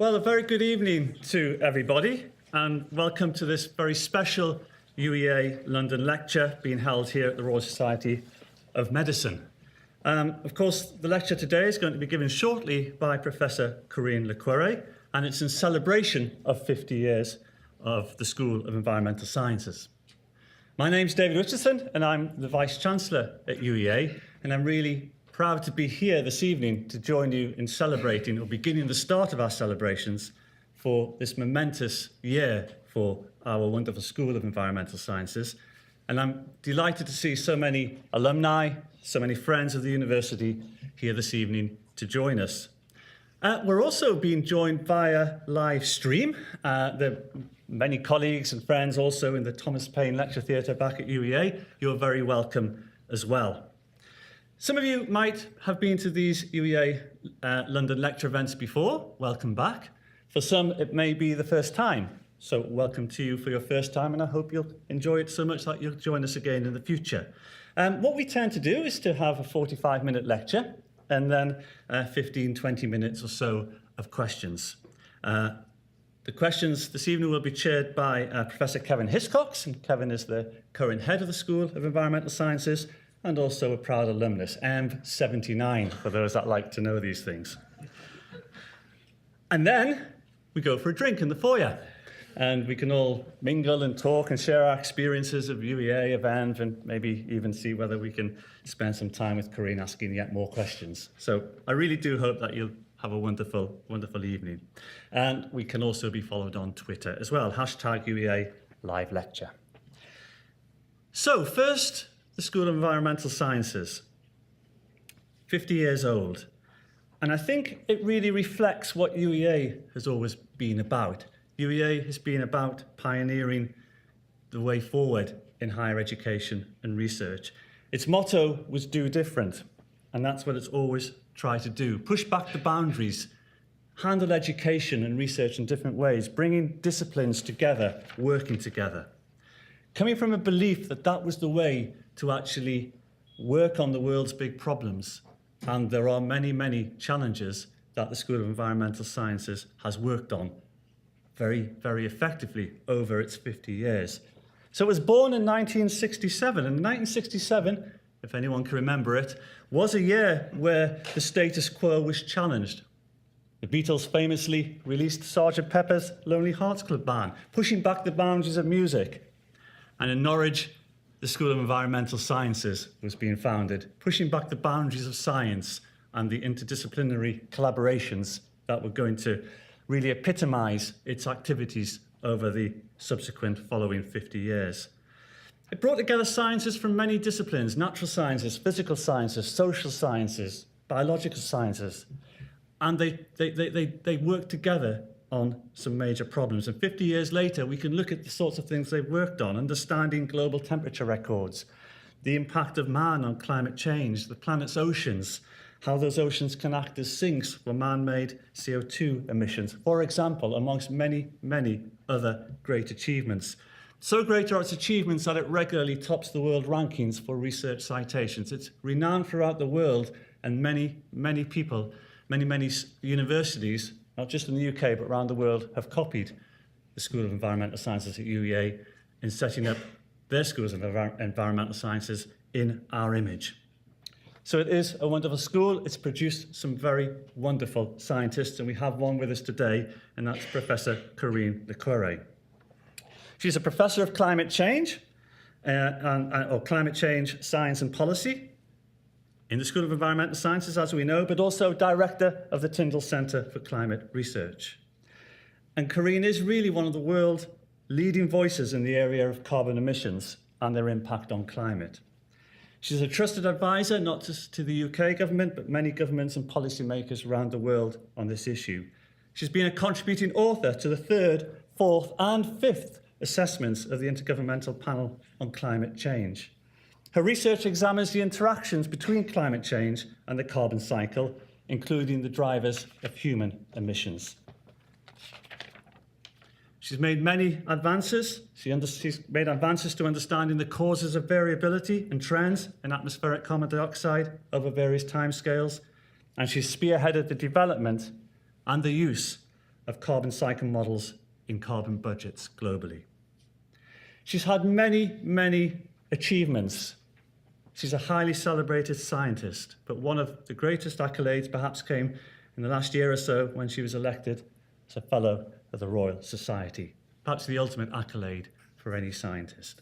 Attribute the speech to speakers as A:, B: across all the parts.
A: Well, a very good evening to everybody, and welcome to this very special UEA London Lecture being held here at the Royal Society of Medicine. Of course, the lecture today is going to be given shortly by Professor Corinne Le Quéré, and it's in celebration of 50 years of the School of Environmental Sciences. My name's David Richardson, and I'm the Vice-Chancellor at UEA, and I'm really proud to be here this evening to join you in celebrating or beginning the start of our celebrations for this momentous year for our wonderful School of Environmental Sciences. And I'm delighted to see so many alumni, so many friends of the university here this evening to join us. We're also being joined via live stream. There are many colleagues and friends also in the Thomas Paine Lecture Theatre back at UEA. You're very welcome as well. Some of you might have been to these UEA London Lecture events before. Welcome back. For some, it may be the first time. So welcome to you for your first time, and I hope you'll enjoy it so much that you'll join us again in the future. What we tend to do is to have a 45-minute lecture and then 15, 20 minutes or so of questions. The questions this evening will be chaired by Professor Kevin Hiscox, and Kevin is the current head of the School of Environmental Sciences, and also a proud alumnus, ENV79, for those that like to know these things. And then we go for a drink in the foyer, and we can all mingle and talk and share our experiences of UEA, of ENV, and maybe even see whether we can spend some time with Corinne asking yet more questions. So I really do hope that you'll have a wonderful, wonderful evening. And we can also be followed on Twitter as well, #UEA Live Lecture. So first, the School of Environmental Sciences, 50 years old. And I think it really reflects what UEA has always been about. UEA has been about pioneering the way forward in higher education and research. Its motto was do different, and that's what it's always tried to do. Push back the boundaries, handle education and research in different ways, bringing disciplines together, working together. Coming from a belief that that was the way to actually work on the world's big problems. And there are many, many challenges that the School of Environmental Sciences has worked on very, very effectively over its 50 years. So it was born in 1967, and 1967, if anyone can remember it, was a year where the status quo was challenged. The Beatles famously released Sgt. Pepper's Lonely Hearts Club Band, pushing back the boundaries of music. And in Norwich, the School of Environmental Sciences was being founded, pushing back the boundaries of science and the interdisciplinary collaborations that were going to really epitomise its activities over the subsequent following 50 years. It brought together sciences from many disciplines: natural sciences, physical sciences, social sciences, biological sciences, and they worked together on some major problems. And 50 years later, we can look at the sorts of things they've worked on: understanding global temperature records, the impact of man on climate change, the planet's oceans, how those oceans can act as sinks for man-made CO2 emissions, for example, amongst many, many other great achievements. So great are its achievements that it regularly tops the world rankings for research citations. It's renowned throughout the world, and many, many people, many universities, not just in the UK, but around the world, have copied the School of Environmental Sciences at UEA in setting up their schools of environmental sciences in our image. So it is a wonderful school. It's produced some very wonderful scientists, and we have one with us today, and that's Professor Corinne Le Quéré. She's a professor of climate change, or climate change science and policy, in the School of Environmental Sciences, as we know, but also director of the Tyndall Centre for Climate Research. And Corinne is really one of the world's leading voices in the area of carbon emissions and their impact on climate. She's a trusted advisor, not just to the UK government, but many governments and policymakers around the world on this issue. She's been a contributing author to the 3rd, 4th and 5th assessments of the Intergovernmental Panel on Climate Change. Her research examines the interactions between climate change and the carbon cycle, including the drivers of human emissions. She's made many advances. She's made advances to understanding the causes of variability and trends in atmospheric carbon dioxide over various timescales, and she's spearheaded the development and the use of carbon cycle models in carbon budgets globally. She's had many, many achievements. She's a highly celebrated scientist, but one of the greatest accolades perhaps came in the last year or so when she was elected as a Fellow of the Royal Society, perhaps the ultimate accolade for any scientist.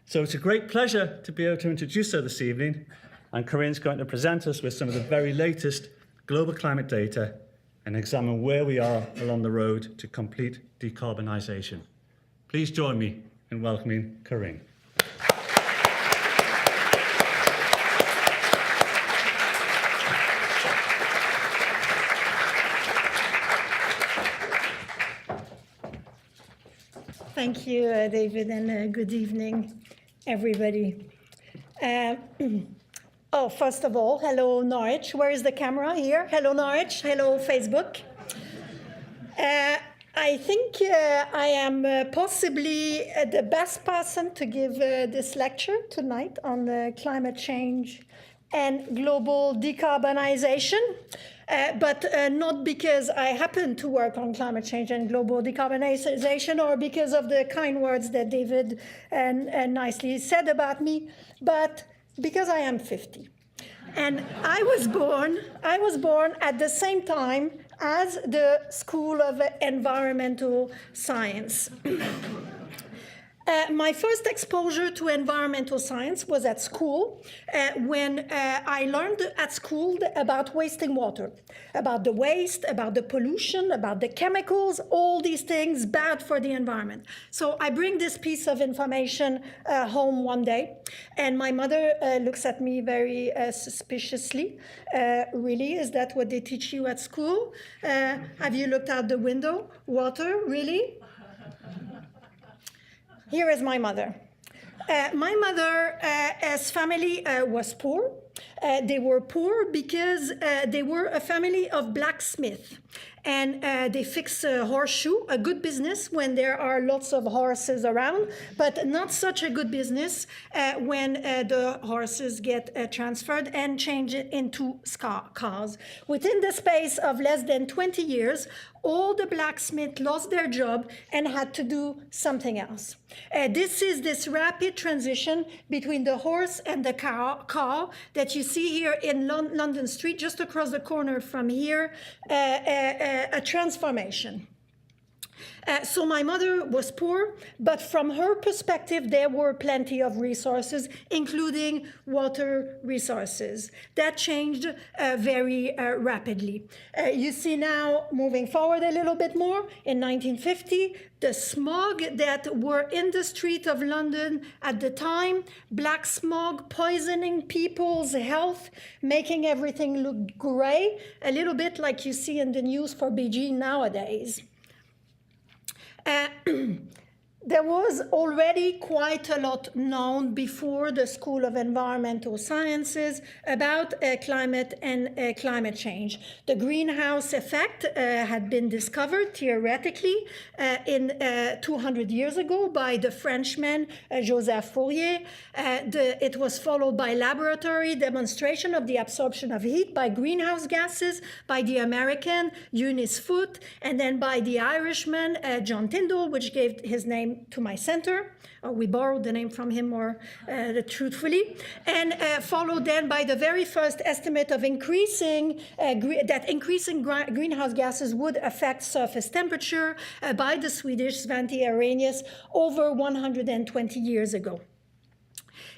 A: So it's a great pleasure to be able to introduce her this evening, and Corinne's going to present us with some of the very latest global climate data and examine where we are along the road to complete decarbonisation. Please join me in welcoming Corinne.
B: Thank you, David, and good evening, everybody. First of all, hello, Norwich. Where is the camera? Here. Hello, Norwich. Hello, Facebook. I think I am possibly the best person to give this lecture tonight on climate change and global decarbonization. But not because I happen to work on climate change and global decarbonization or because of the kind words that David nicely said about me, but because I am 50. And I was born at the same time as the School of Environmental Science. My first exposure to environmental science was at school when I learned at school about wasting water, about the waste, about the pollution, about the chemicals, all these things bad for the environment. So I bring this piece of information home one day, and my mother looks at me very suspiciously. Really, is that what they teach you at school? Have you looked out the window? Water, really? Here is my mother. My mother's family was poor. They were poor because they were a family of blacksmiths. And they fix a horseshoe, a good business when there are lots of horses around, but not such a good business when the horses get transferred and changed into cars. Within the space of less than 20 years, all the blacksmiths lost their job and had to do something else. This is this rapid transition between the horse and the car that you see here in London Street, just across the corner from here, a transformation. So my mother was poor, but from her perspective, there were plenty of resources, including water resources. That changed very rapidly. You see now, moving forward a little bit more, in 1950, the smog that were in the street of London at the time, black smog poisoning people's health, making everything look gray, a little bit like you see in the news for Beijing nowadays. There was already quite a lot known before the School of Environmental Sciences about climate and climate change. The greenhouse effect had been discovered theoretically 200 years ago by the Frenchman Joseph Fourier. It was followed by laboratory demonstration of the absorption of heat by greenhouse gases by the American Eunice Foote, and then by the Irishman John Tyndall, which gave his name to my center. We borrowed the name from him more truthfully, and followed then by the very first estimate of increasing greenhouse gases would affect surface temperature by the Swedish Svante Arrhenius over 120 years ago.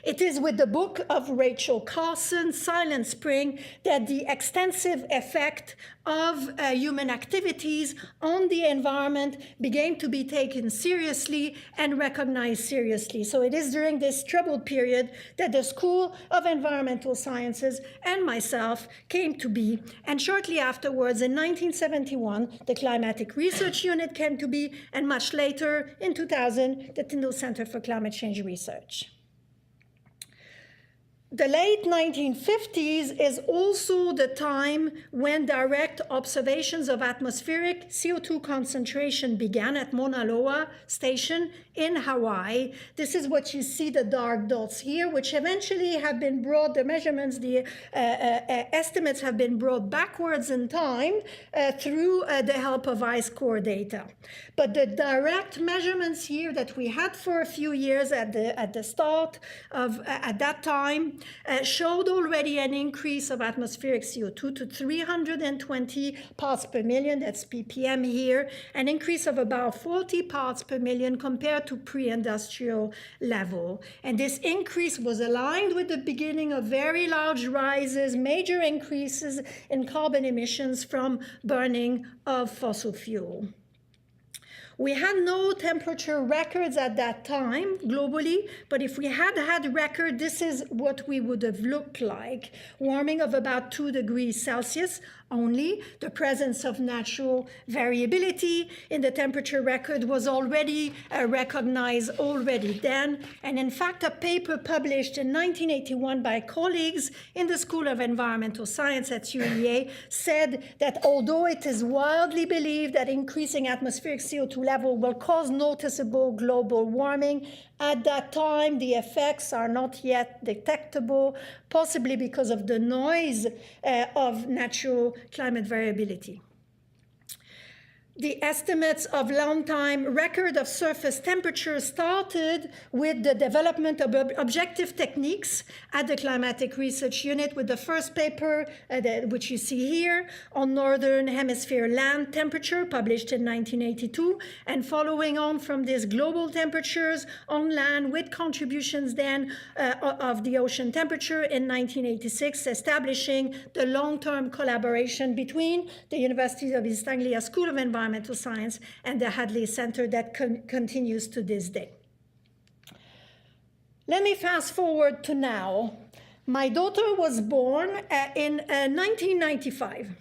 B: It is with the book of Rachel Carson, Silent Spring, that the extensive effect of human activities on the environment began to be taken seriously and recognized seriously. So it is during this troubled period that the School of Environmental Sciences and myself came to be. And shortly afterwards, in 1971, the Climatic Research Unit came to be, and much later, in 2000, the Tyndall Center for Climate Change Research. The late 1950s is also the time when direct observations of atmospheric CO2 concentration began at Mauna Loa Station in Hawaii. This is what you see, the dark dots here, which eventually have been brought, the measurements, the estimates have been brought backwards in time through the help of ice core data. But the direct measurements here that we had for a few years at the start of, at that time, showed already an increase of atmospheric CO2 to 320 parts per million, that's ppm here, an increase of about 40 parts per million compared to pre-industrial level. And this increase was aligned with the beginning of very large rises, major increases in carbon emissions from burning of fossil fuel. We had no temperature records at that time globally, but if we had had record, this is what we would have looked like. Warming of about 2 degrees Celsius only. The presence of natural variability in the temperature record was already recognized already then. And in fact, a paper published in 1981 by colleagues in the School of Environmental Science at UEA said that although it is widely believed that increasing atmospheric CO2 level will cause noticeable global warming, at that time, the effects are not yet detectable, possibly because of the noise of natural climate variability. The estimates of long-time record of surface temperature started with the development of objective techniques at the Climatic Research Unit with the first paper, which you see here, on Northern Hemisphere land temperature, published in 1982, and following on from these global temperatures on land with contributions then of the ocean temperature in 1986, establishing the long-term collaboration between the University of East Anglia School of Environmental Science and the Hadley Center that continues to this day. Let me fast forward to now. My daughter was born in 1995.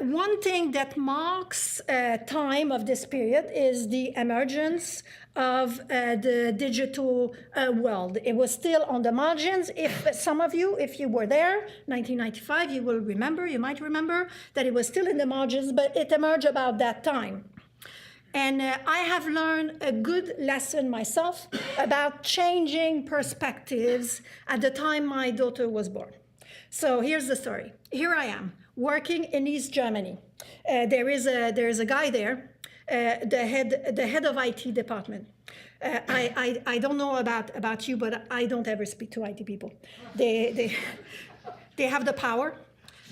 B: One thing that marks time of this period is the emergence of the digital world. It was still on the margins. If some of you, if you were there, 1995, you will remember, you might remember that it was still in the margins, but it emerged about that time. And I have learned a good lesson myself about changing perspectives at the time my daughter was born. So here's the story. Here I am, working in East Germany. There is a guy there, the head of IT department. I don't know about you, but I don't ever speak to IT people. They have the power,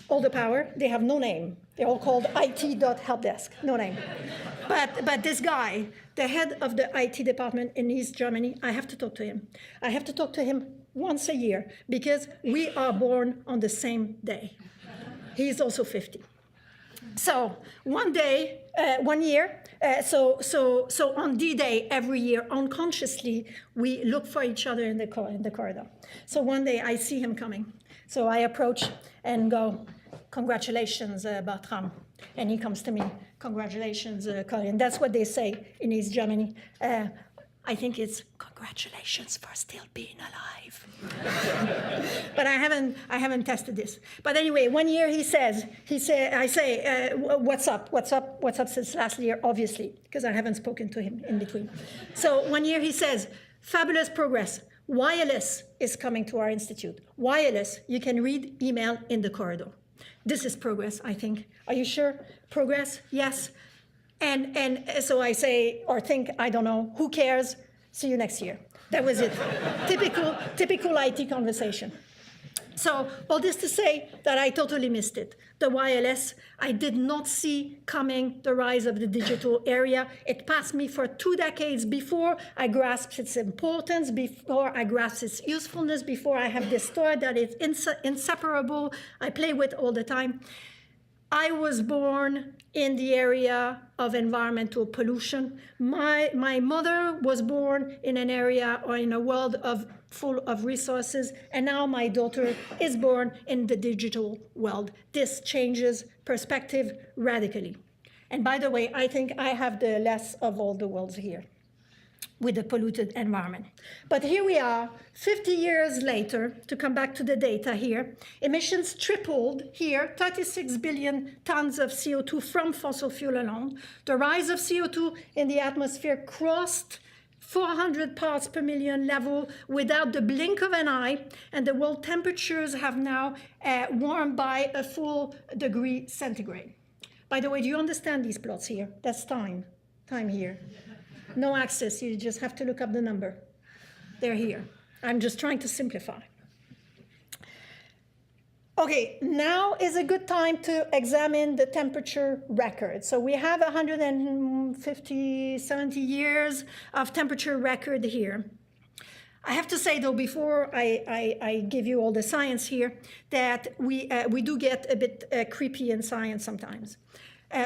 B: all the power. They have no name. They're all called IT.helpdesk, no name. But this guy, the head of the IT department in East Germany, I have to talk to him. I have to talk to him once a year because we are born on the same day. He's also 50. So one day, 1 year, so on D-Day every year, unconsciously, we look for each other in the corridor. So one day I see him coming. So I approach and go, "Congratulations, Bertram." And he comes to me, "Congratulations, Corinne." That's what they say in East Germany. I think it's congratulations for still being alive. But I haven't tested this. But anyway, 1 year I say, what's up since last year, obviously, because I haven't spoken to him in between. So 1 year he says, "Fabulous progress. Wireless is coming to our institute. Wireless, you can read email in the corridor." This is progress, I think. Are you sure? Progress? Yes. And so I say, or think, I don't know, who cares? See you next year. That was it. Typical IT conversation. So all this to say that I totally missed it. The wireless, I did not see coming the rise of the digital area. It passed me for 2 decades before I grasped its importance, before I grasped its usefulness, before I have this toy that is inseparable, I play with all the time. I was born in the area of environmental pollution. My mother was born in an area or in a world full of resources, and now my daughter is born in the digital world. This changes perspective radically. And by the way, I think I have the less of all the worlds here with the polluted environment. But here we are, 50 years later, to come back to the data here, emissions tripled here, 36 billion tons of CO2 from fossil fuel alone. The rise of CO2 in the atmosphere crossed 400 parts per million level without the blink of an eye, and the world temperatures have now warmed by a full degree centigrade. By the way, do you understand these plots here? That's time here. No axis, you just have to look up the number. They're here. I'm just trying to simplify. Okay, now is a good time to examine the temperature record. So we have 150, 70 years of temperature record here. I have to say, though, before I give you all the science here, that we do get a bit creepy in science sometimes.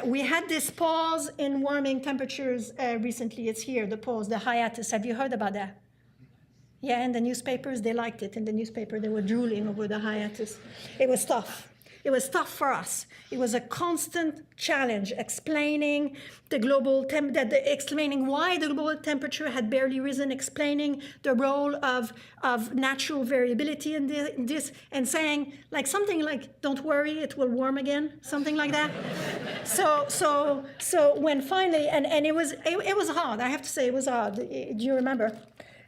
B: We had this pause in warming temperatures recently. It's here, the pause, the hiatus. Have you heard about that? Yeah, in the newspapers, they liked it. In the newspaper, they were drooling over the hiatus. It was tough. It was tough for us. It was a constant challenge explaining the global explaining why the global temperature had barely risen, explaining the role of natural variability in this, and saying like something like, "Don't worry, it will warm again," something like that. So when finally, and it was hard. I have to say, it was hard. Do you remember?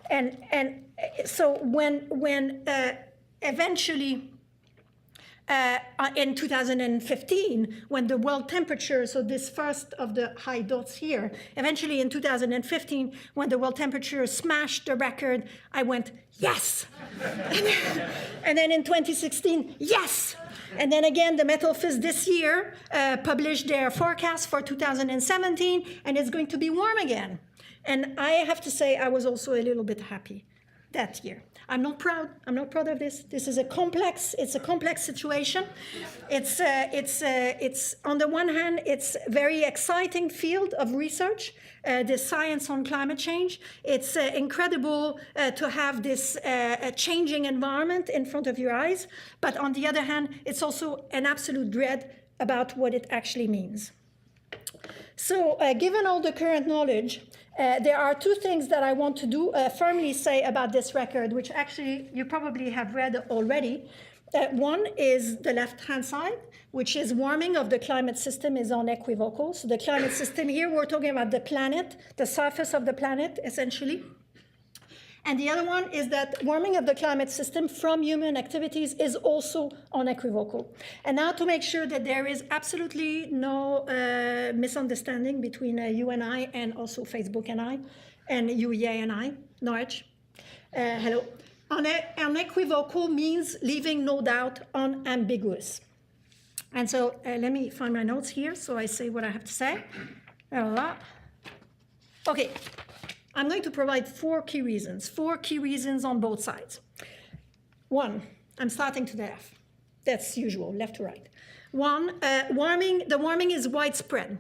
B: And so when eventually. In 2015, when the world temperature, so this first of the high dots here, eventually in 2015, when the world temperature smashed the record, I went, yes! And then in 2016, yes! And then again, the Metal Fist this year published their forecast for 2017, and it's going to be warm again. And I have to say, I was also a little bit happy that year. I'm not proud. I'm not proud of this. This is a complex. It's a complex situation. It's on the one hand, it's a very exciting field of research, the science on climate change. It's incredible to have this changing environment in front of your eyes. But on the other hand, it's also an absolute dread about what it actually means. So, given all the current knowledge, there are two things that I want to firmly say about this record, which actually you probably have read already. One is the left-hand side, which is warming of the climate system is unequivocal. So the climate system here, we're talking about the planet, the surface of the planet, essentially. And the other one is that warming of the climate system from human activities is also unequivocal. And now to make sure that there is absolutely no misunderstanding between you and I, and also Facebook and I, and UEA and I, Norwich. Hello. Unequivocal means leaving no doubt, unambiguous. And so let me find my notes here so I say what I have to say. Okay. I'm going to provide four key reasons on both sides. One, I'm starting to the left. That's usual, left to right. One, the warming is widespread.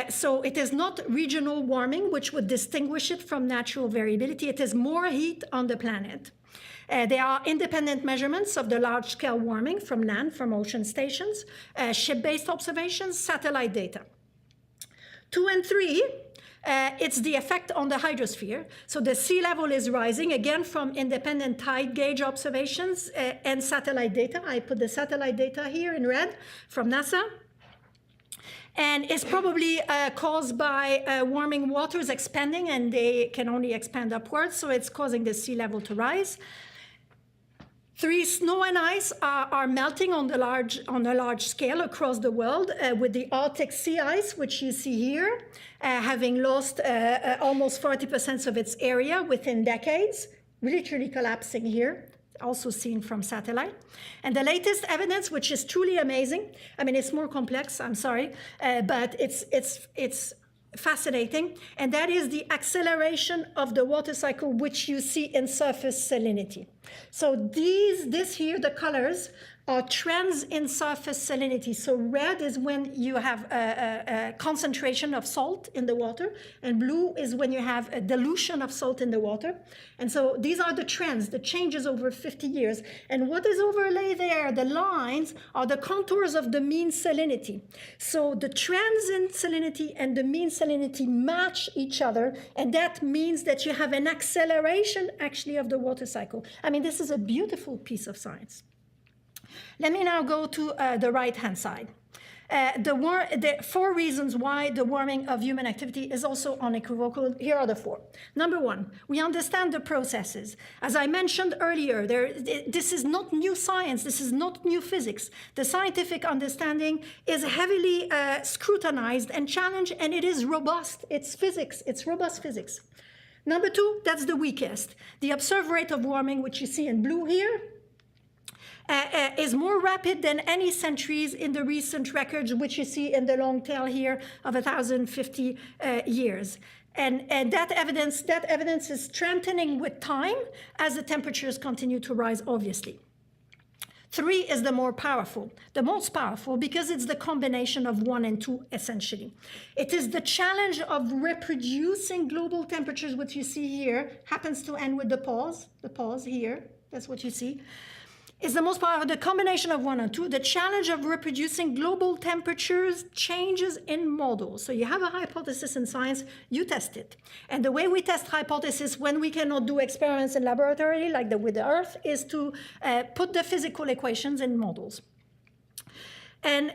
B: So it is not regional warming, which would distinguish it from natural variability. It is more heat on the planet. There are independent measurements of the large-scale warming from land, from ocean stations, ship-based observations, satellite data. 2 and 3, it's the effect on the hydrosphere. So the sea level is rising, again, from independent tide gauge observations and satellite data. I put the satellite data here in red from NASA. And it's probably caused by warming waters expanding, and they can only expand upwards, so it's causing the sea level to rise. 3, snow and ice are melting on a large scale across the world, with the Arctic sea ice, which you see here, having lost almost 40% of its area within decades, literally collapsing here, also seen from satellite. And the latest evidence, which is truly amazing, I mean, it's more complex, I'm sorry, but it's fascinating, and that is the acceleration of the water cycle, which you see in surface salinity. So this here, the colors, are trends in surface salinity. So red is when you have a concentration of salt in the water, and blue is when you have a dilution of salt in the water. And so these are the trends, the changes over 50 years. And what is overlaid there, the lines, are the contours of the mean salinity. So the trends in salinity and the mean salinity match each other, and that means that you have an acceleration, actually, of the water cycle. I mean, this is a beautiful piece of science. Let me now go to the right-hand side. The 4 reasons why the warming of human activity is also unequivocal. Here are the 4. Number 1, we understand the processes. As I mentioned earlier, this is not new science, this is not new physics. The scientific understanding is heavily scrutinized and challenged, and it is robust. It's physics, it's robust physics. Number 2, that's the weakest. The observed rate of warming, which you see in blue here, is more rapid than any centuries in the recent records, which you see in the long tail here of 1,050 years. And that evidence is strengthening with time as the temperatures continue to rise, obviously. 3 is the most powerful, because it's the combination of 1 and 2, essentially. It is the challenge of reproducing global temperatures, which you see here, happens to end with the pause here, that's what you see. Is the most powerful, the combination of 1 and 2, the challenge of reproducing global temperatures changes in models. So you have a hypothesis in science, you test it. And the way we test hypothesis when we cannot do experiments in laboratory, like with the Earth, is to put the physical equations in models. And,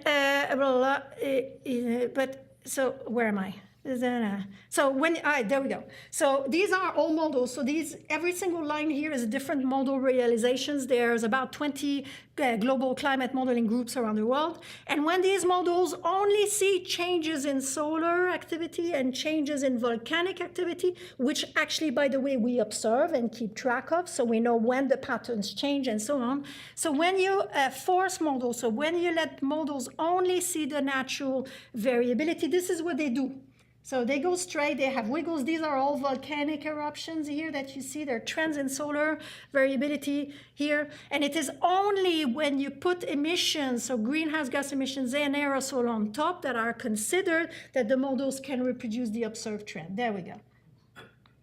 B: so where am I? So there we go. So these are all models. So every single line here is a different model realizations. There's about 20 global climate modeling groups around the world. And when these models only see changes in solar activity and changes in volcanic activity, which actually, by the way, we observe and keep track of, so we know when the patterns change and so on. So when you force models, so when you let models only see the natural variability, this is what they do. So they go straight, they have wiggles. These are all volcanic eruptions here that you see. There are trends in solar variability here. And it is only when you put emissions, so greenhouse gas emissions and aerosol on top, that are considered that the models can reproduce the observed trend. There we go.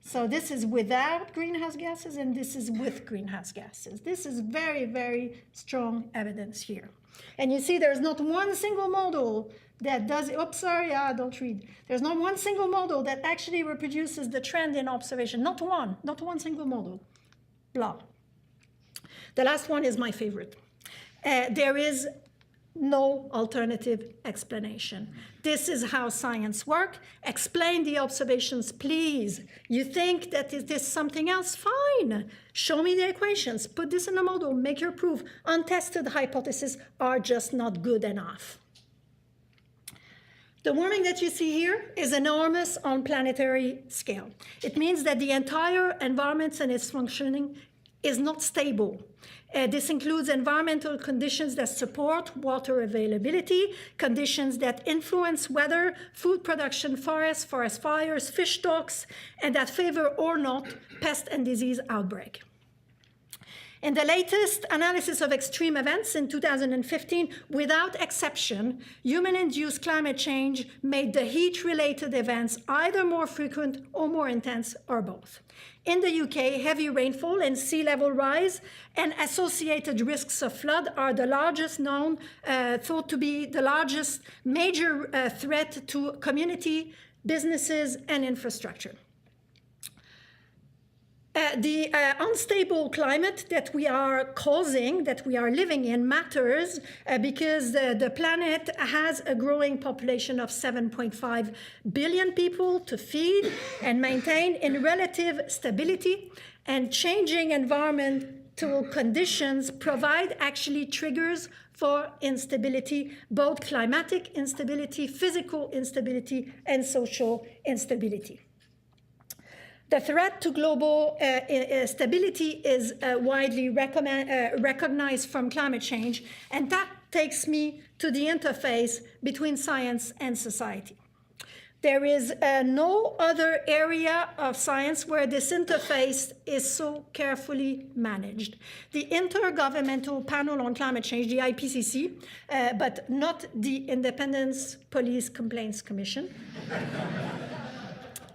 B: So this is without greenhouse gases, and this is with greenhouse gases. This is very, very strong evidence here. And you see there's not one single model that does, don't read. There's not one single model that actually reproduces the trend in observation. Not one single model. Blah. The last one is my favorite. There is no alternative explanation. This is how science works. Explain the observations, please. You think that it is something else? Fine. Show me the equations. Put this in a model. Make your proof. Untested hypotheses are just not good enough. The warming that you see here is enormous on planetary scale. It means that the entire environment and its functioning is not stable. This includes environmental conditions that support water availability, conditions that influence weather, food production, forest fires, fish stocks, and that favor or not pest and disease outbreak. In the latest analysis of extreme events in 2015, without exception, human-induced climate change made the heat-related events either more frequent or more intense, or both. In the UK, heavy rainfall and sea level rise and associated risks of flood are the largest known, thought to be the largest major threat to community, businesses, and infrastructure. The unstable climate that we are causing, that we are living in, matters because the planet has a growing population of 7.5 billion people to feed and maintain in relative stability, and changing environmental conditions provide actually triggers for instability, both climatic instability, physical instability, and social instability. The threat to global stability is widely recognized from climate change, and that takes me to the interface between science and society. There is no other area of science where this interface is so carefully managed. The Intergovernmental Panel on Climate Change, the IPCC, but not the Independent Police Complaints Commission,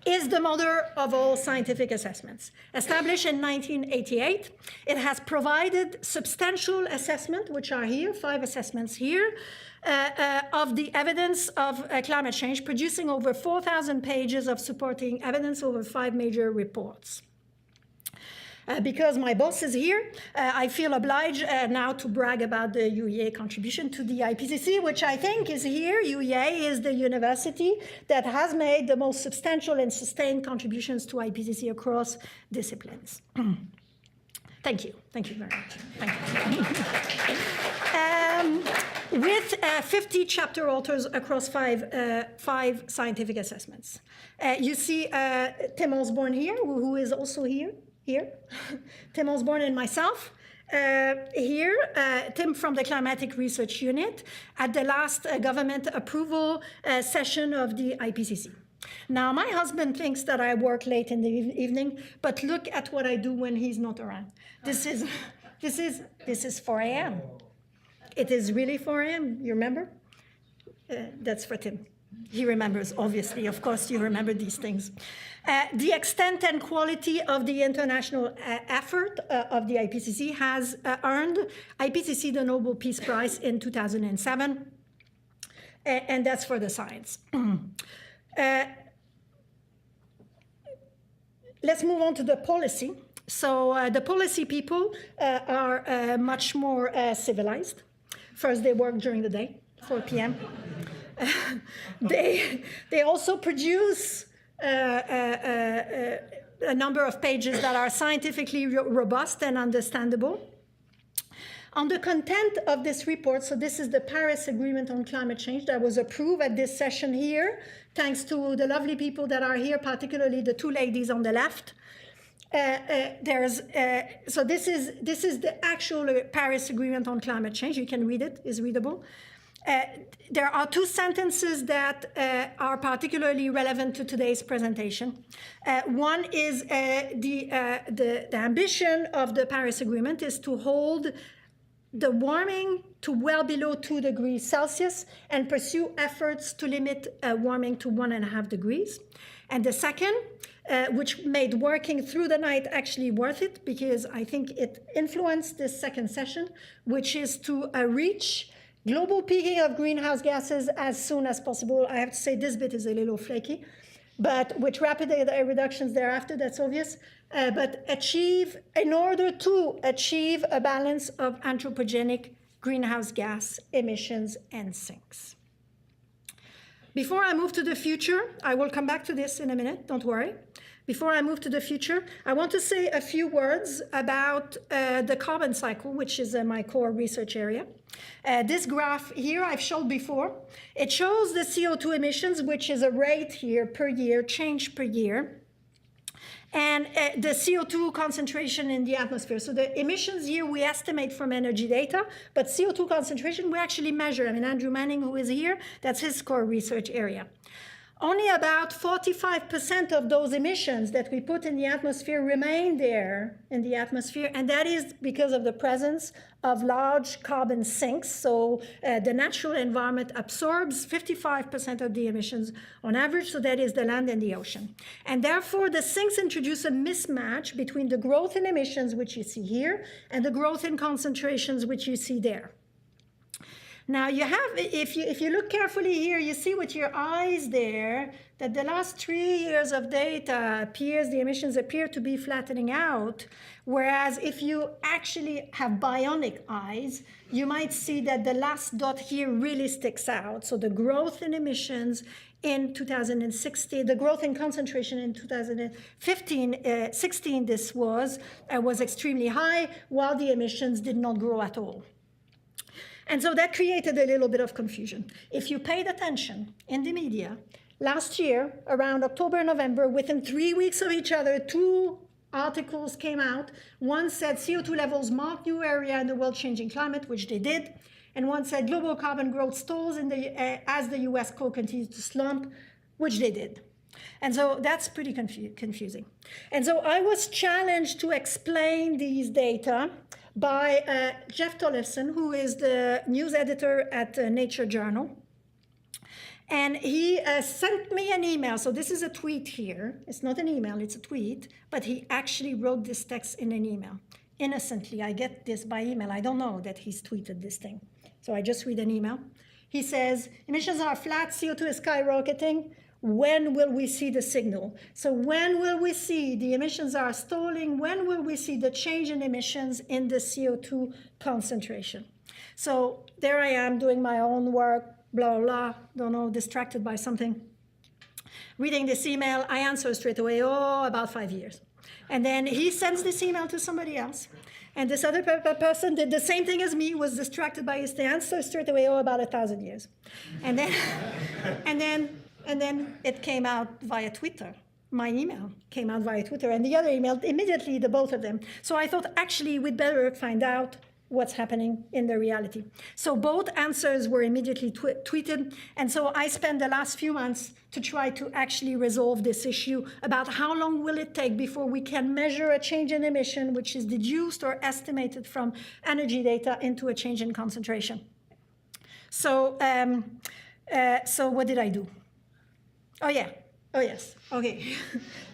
B: is the mother of all scientific assessments. Established in 1988, it has provided substantial assessment, which are here, 5 assessments here, of the evidence of climate change, producing over 4,000 pages of supporting evidence over 5 major reports. Because my boss is here, I feel obliged now to brag about the UEA contribution to the IPCC, which I think is here. UEA is the university that has made the most substantial and sustained contributions to IPCC across disciplines. Thank you. Thank you very much. Thank you. With 50 chapter authors across five scientific assessments. You see Tim Osborne here, who is also here. Tim Osborne and myself. Here, Tim from the Climatic Research Unit at the last government approval session of the IPCC. Now, my husband thinks that I work late in the evening, but look at what I do when he's not around. This is 4 a.m. It is really 4 a.m. You remember? That's for Tim. He remembers, obviously. Of course, you remember these things. The extent and quality of the international effort of the IPCC has earned IPCC the Nobel Peace Prize in 2007, and that's for the science. Let's move on to the policy. So the policy people are much more civilized. First, they work during the day, 4 p.m. They also produce a number of pages that are scientifically robust and understandable. On the content of this report, so this is the Paris Agreement on Climate Change that was approved at this session here, thanks to the lovely people that are here, particularly the two ladies on the left. So this is the actual Paris Agreement on Climate Change. You can read it; it's readable. There are two sentences that are particularly relevant to today's presentation. One is the ambition of the Paris Agreement is to hold the warming to well below 2 degrees Celsius and pursue efforts to limit warming to 1.5 degrees. And the second, which made working through the night actually worth it, because I think it influenced this second session, which is to reach global peaking of greenhouse gases as soon as possible. I have to say this bit is a little flaky, but with rapid reductions thereafter, that's obvious. But in order to achieve a balance of anthropogenic greenhouse gas emissions and sinks. Before I move to the future, I will come back to this in a minute, don't worry. Before I move to the future, I want to say a few words about the carbon cycle, which is my core research area. This graph here I've showed before. It shows the CO2 emissions, which is a rate here per year, change per year, and the CO2 concentration in the atmosphere. So the emissions here we estimate from energy data, but CO2 concentration we actually measure. I mean, Andrew Manning, who is here, that's his core research area. Only about 45% of those emissions that we put in the atmosphere remain there in the atmosphere, and that is because of the presence of large carbon sinks. So the natural environment absorbs 55% of the emissions on average, so that is the land and the ocean. And therefore, the sinks introduce a mismatch between the growth in emissions, which you see here, and the growth in concentrations, which you see there. Now you have, if you look carefully here, you see with your eyes there that the last 3 years of data the emissions appear to be flattening out. Whereas if you actually have bionic eyes, you might see that the last dot here really sticks out. So the growth in emissions in 2016, the growth in concentration in 2016, this was extremely high, while the emissions did not grow at all. And so that created a little bit of confusion. If you paid attention in the media, last year, around October and November, within 3 weeks of each other, 2 articles came out. One said CO2 levels mark new area in the world changing climate, which they did. And one said global carbon growth stalls as the US coal continues to slump, which they did. And so that's pretty confusing. And so I was challenged to explain these data by Jeff Tollefson, who is the news editor at Nature Journal. And he sent me an email. So this is a tweet here. It's not an email, it's a tweet. But he actually wrote this text in an email. Innocently, I get this by email. I don't know that he's tweeted this thing. So I just read an email. He says, emissions are flat, CO2 is skyrocketing. when will we see the signal? So when will we see the emissions are stalling? When will we see the change in emissions in the CO2 concentration? So there I am doing my own work, blah, blah, don't know, distracted by something. Reading this email, I answer straight away, oh, about 5 years. And then he sends this email to somebody else. And this other person did the same thing as me, was distracted by his answer straight away, oh, about 1,000 years. And then, and then it came out via Twitter. My email came out via Twitter, and the other email, immediately the both of them. So I thought, actually, we'd better find out what's happening in the reality. So both answers were immediately tweeted, and so I spent the last few months to try to actually resolve this issue about how long will it take before we can measure a change in emission, which is deduced or estimated from energy data, into a change in concentration. So, so what did I do? Oh yeah, oh yes, okay.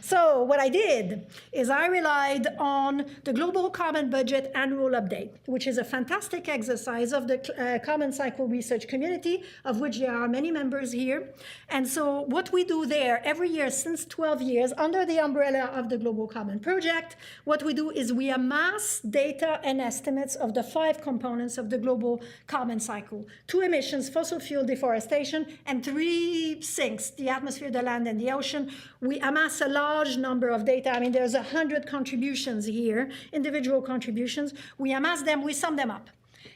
B: So what I did is I relied on the Global Carbon Budget Annual Update, which is a fantastic exercise of the Carbon Cycle Research Community, of which there are many members here. And so what we do there every year since 12 years, under the umbrella of the Global Carbon Project, what we do is we amass data and estimates of the 5 components of the global carbon cycle: 2 emissions, fossil fuel deforestation, and 3 sinks, the atmosphere, the land, and the ocean. We amass a large number of data. I mean, there's 100 contributions here, individual contributions. We amass them, we sum them up.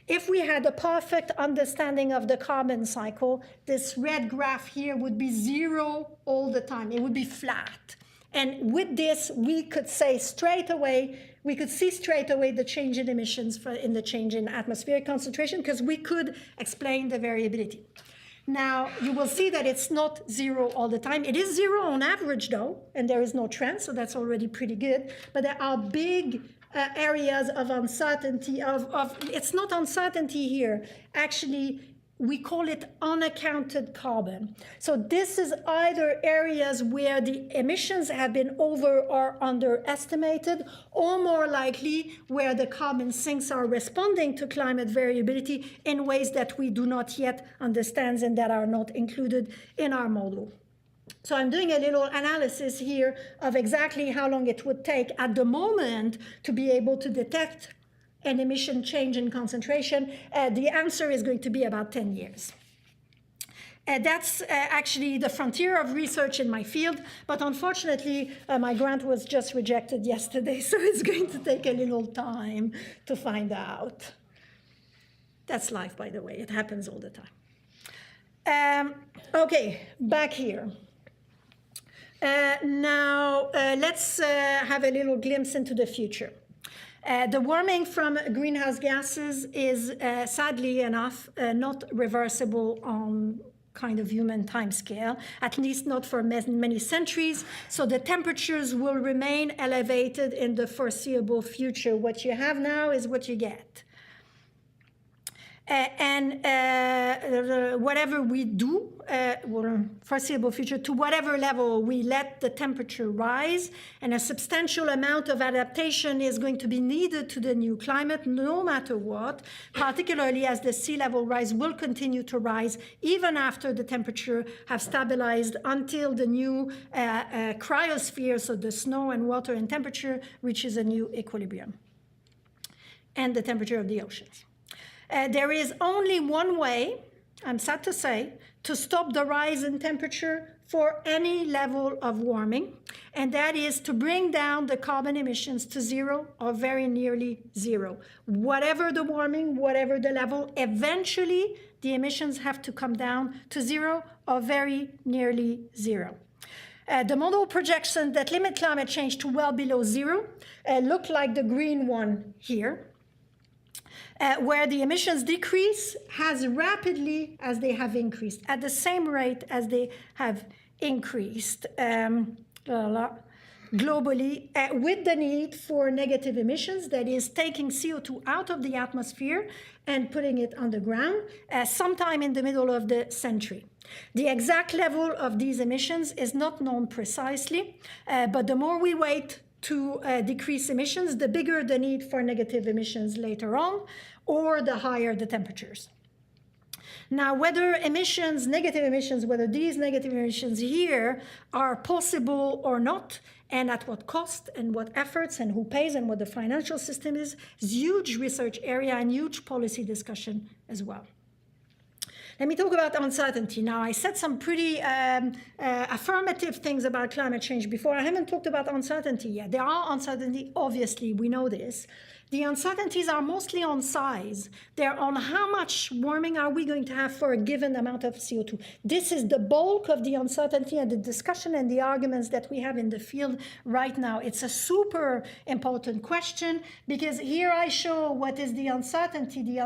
B: If we had a perfect understanding of the carbon cycle, this red graph here would be 0 all the time. It would be flat. And with this, we could say straight away, we could see straight away the change in emissions in the change in atmospheric concentration, because we could explain the variability. Now, you will see that it's not 0 all the time. It is 0 on average, though, and there is no trend, so that's already pretty good. But there are big areas of uncertainty. It's not uncertainty here. Actually, we call it unaccounted carbon. So this is either areas where the emissions have been over or underestimated, or more likely where the carbon sinks are responding to climate variability in ways that we do not yet understand and that are not included in our model. So I'm doing a little analysis here of exactly how long it would take at the moment to be able to detect an emission change in concentration. The answer is going to be about 10 years. That's actually the frontier of research in my field, but unfortunately, my grant was just rejected yesterday, so it's going to take a little time to find out. That's life, by the way. It happens all the time. Okay, back here. Now, let's have a little glimpse into the future. The warming from greenhouse gases is, sadly enough, not reversible on kind of human timescale, at least not for many centuries. So the temperatures will remain elevated in the foreseeable future. What you have now is what you get. Whatever we do, foreseeable future, to whatever level we let the temperature rise, and a substantial amount of adaptation is going to be needed to the new climate, no matter what, particularly as the sea level rise will continue to rise even after the temperature have stabilized until the new cryosphere, so the snow and water and temperature, reaches a new equilibrium, and the temperature of the oceans. There is only one way, I'm sad to say, to stop the rise in temperature for any level of warming, and that is to bring down the carbon emissions to 0 or very nearly 0. Whatever the warming, whatever the level, eventually the emissions have to come down to 0 or very nearly 0. The model projections that limit climate change to well below 0 look like the green one here. Where the emissions decrease as rapidly as they have increased, at the same rate as they have increased globally, with the need for negative emissions, that is taking CO2 out of the atmosphere and putting it underground, sometime in the middle of the century. The exact level of these emissions is not known precisely, but the more we wait to decrease emissions, the bigger the need for negative emissions later on, or the higher the temperatures. Now, whether emissions, negative emissions, whether these negative emissions here are possible or not, and at what cost and what efforts and who pays and what the financial system is huge research area and huge policy discussion as well. Let me talk about uncertainty. Now, I said some pretty affirmative things about climate change before. I haven't talked about uncertainty yet. There are uncertainty, obviously, we know this. The uncertainties are mostly on size. They're on how much warming are we going to have for a given amount of CO2. This is the bulk of the uncertainty and the discussion and the arguments that we have in the field right now. It's a super important question because here I show what is the uncertainty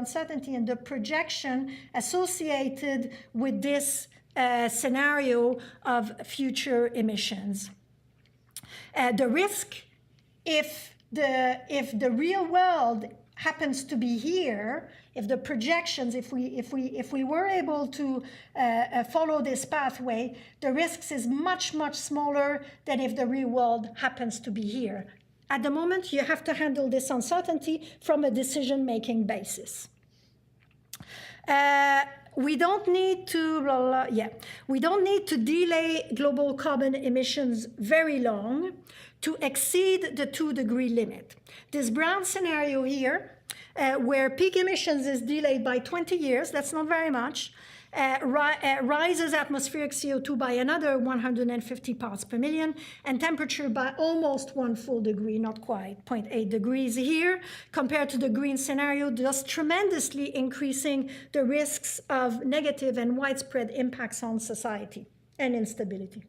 B: and the projection associated with this scenario of future emissions. The risk, if the real world happens to be here, if the projections, if we were able to follow this pathway, the risks is much, much smaller than if the real world happens to be here. At the moment, you have to handle this uncertainty from a decision-making basis. We don't need to delay global carbon emissions very long to exceed the 2-degree limit. This brown scenario here, where peak emissions is delayed by 20 years, that's not very much, rises atmospheric CO2 by another 150 parts per million, and temperature by almost 1 full degree, not quite, 0.8 degrees here, compared to the green scenario, thus tremendously increasing the risks of negative and widespread impacts on society and instability.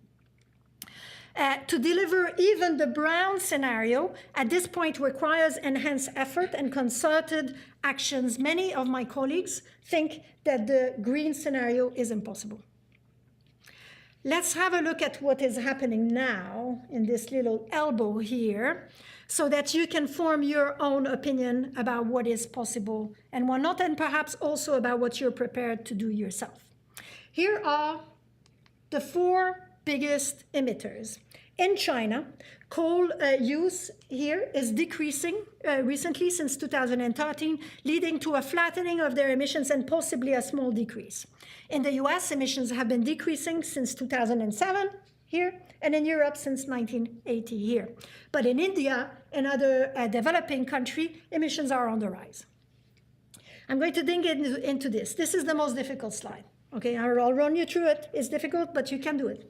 B: To deliver even the brown scenario at this point requires enhanced effort and concerted actions. Many of my colleagues think that the green scenario is impossible. Let's have a look at what is happening now in this little elbow here so that you can form your own opinion about what is possible and what not, and perhaps also about what you're prepared to do yourself. Here are the 4 biggest emitters. In China, coal use here is decreasing recently since 2013, leading to a flattening of their emissions and possibly a small decrease. In the US, emissions have been decreasing since 2007 here, and in Europe since 1980 here. But in India and other developing countries, emissions are on the rise. I'm going to dig into this. This is the most difficult slide. Okay, I'll run you through it. It's difficult, but you can do it.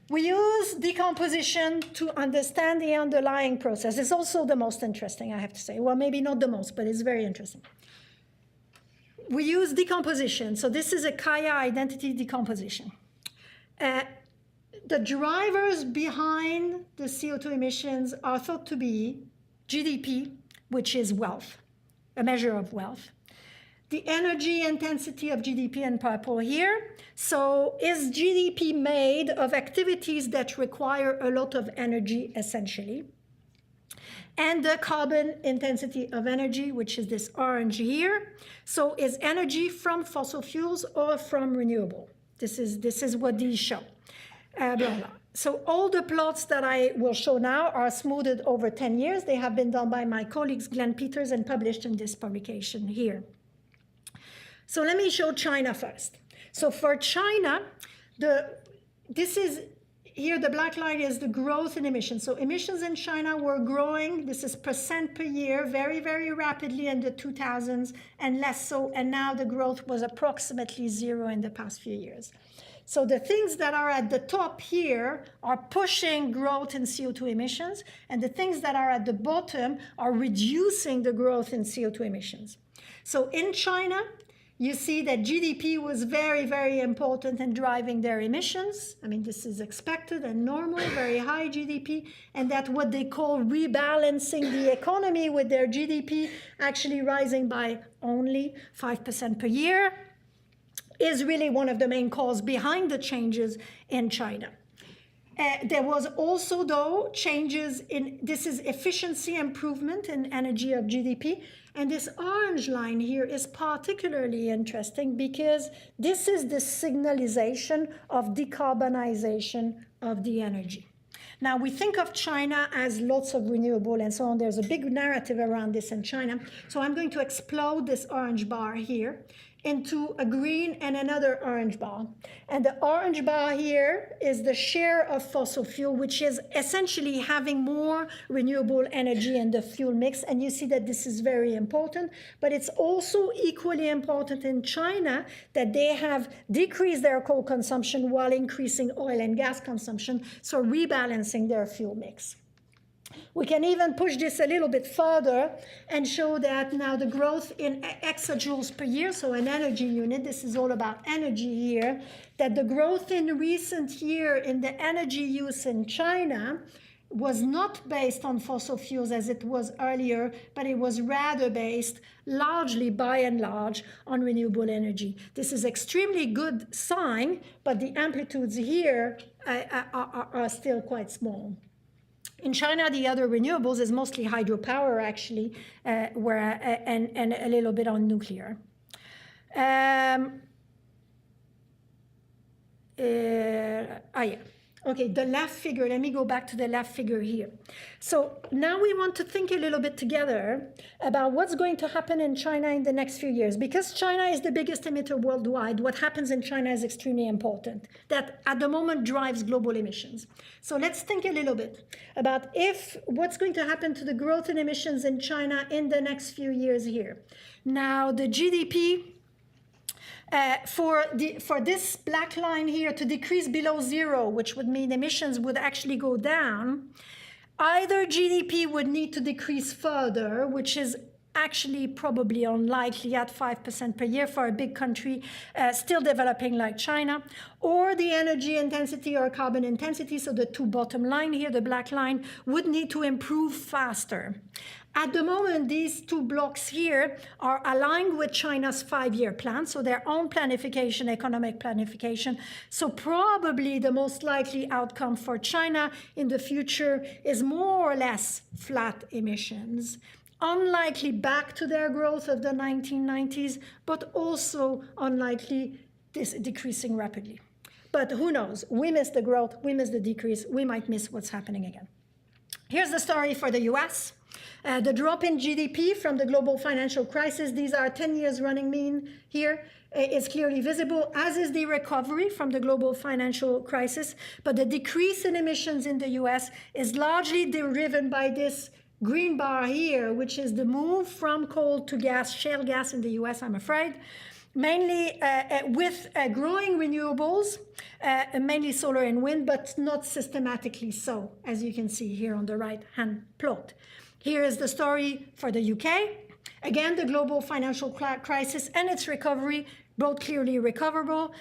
B: We use decomposition to understand the underlying process. It's also the most interesting, I have to say. Well, maybe not the most, but it's very interesting. We use decomposition. So this is a Kaya identity decomposition. The drivers behind the CO2 emissions are thought to be GDP, which is wealth, a measure of wealth. The energy intensity of GDP in purple here. So is GDP made of activities that require a lot of energy, essentially? And the carbon intensity of energy, which is this orange here. So is energy from fossil fuels or from renewable? This is what these show. Blah, blah. So all the plots that I will show now are smoothed over 10 years. They have been done by my colleagues Glenn Peters and published in this publication here. So let me show China first. So for China, this is here, the black line is the growth in emissions. So emissions in China were growing, this is percent per year, very, very rapidly in the 2000s and less so. And now the growth was approximately 0 in the past few years. So the things that are at the top here are pushing growth in CO2 emissions, and the things that are at the bottom are reducing the growth in CO2 emissions. So in China, you see that GDP was very, very important in driving their emissions. I mean, this is expected and normal, very high GDP, and that what they call rebalancing the economy with their GDP actually rising by only 5% per year is really one of the main causes behind the changes in China. There was also, though, changes in, this is efficiency improvement in energy of GDP. And this orange line here is particularly interesting because this is the signalization of decarbonization of the energy. Now, we think of China as lots of renewable and so on. There's a big narrative around this in China. So I'm going to explode this orange bar here. into a green and another orange bar. And the orange bar here is the share of fossil fuel, which is essentially having more renewable energy in the fuel mix. And you see that this is very important, but it's also equally important in China that they have decreased their coal consumption while increasing oil and gas consumption, so rebalancing their fuel mix. We can even push this a little bit further and show that now the growth in exajoules per year, so an energy unit, this is all about energy here, that the growth in recent year in the energy use in China was not based on fossil fuels as it was earlier, but it was rather based largely, by and large, on renewable energy. This is extremely good sign, but the amplitudes here are still quite small. In China, the other renewables is mostly hydropower, actually, and a little bit on nuclear. Yeah. Okay, the left figure, let me go back to the left figure here. So now we want to think a little bit together about what's going to happen in China in the next few years. Because China is the biggest emitter worldwide, what happens in China is extremely important. That at the moment drives global emissions. So let's think a little bit about what's going to happen to the growth in emissions in China in the next few years here. Now the GDP, for this black line here to decrease below zero, which would mean emissions would actually go down, either GDP would need to decrease further, which is actually probably unlikely at 5% per year for a big country still developing like China, or the energy intensity or carbon intensity, so the two bottom line here, the black line, would need to improve faster. At the moment, these two blocks here are aligned with China's 5-year plan, so their own planification, economic planification. So probably the most likely outcome for China in the future is more or less flat emissions. Unlikely back to their growth of the 1990s, but also unlikely decreasing rapidly. But who knows? We miss the growth, we miss the decrease, we might miss what's happening again. Here's the story for the US. The drop in GDP from the global financial crisis, these are 10 years running mean here, is clearly visible, as is the recovery from the global financial crisis. But the decrease in emissions in the US is largely driven by this green bar here, which is the move from coal to gas, shale gas in the US, I'm afraid, mainly with growing renewables, mainly solar and wind, but not systematically so, as you can see here on the right-hand plot. Here is the story for the UK. Again, the global financial crisis and its recovery, both clearly recoverable,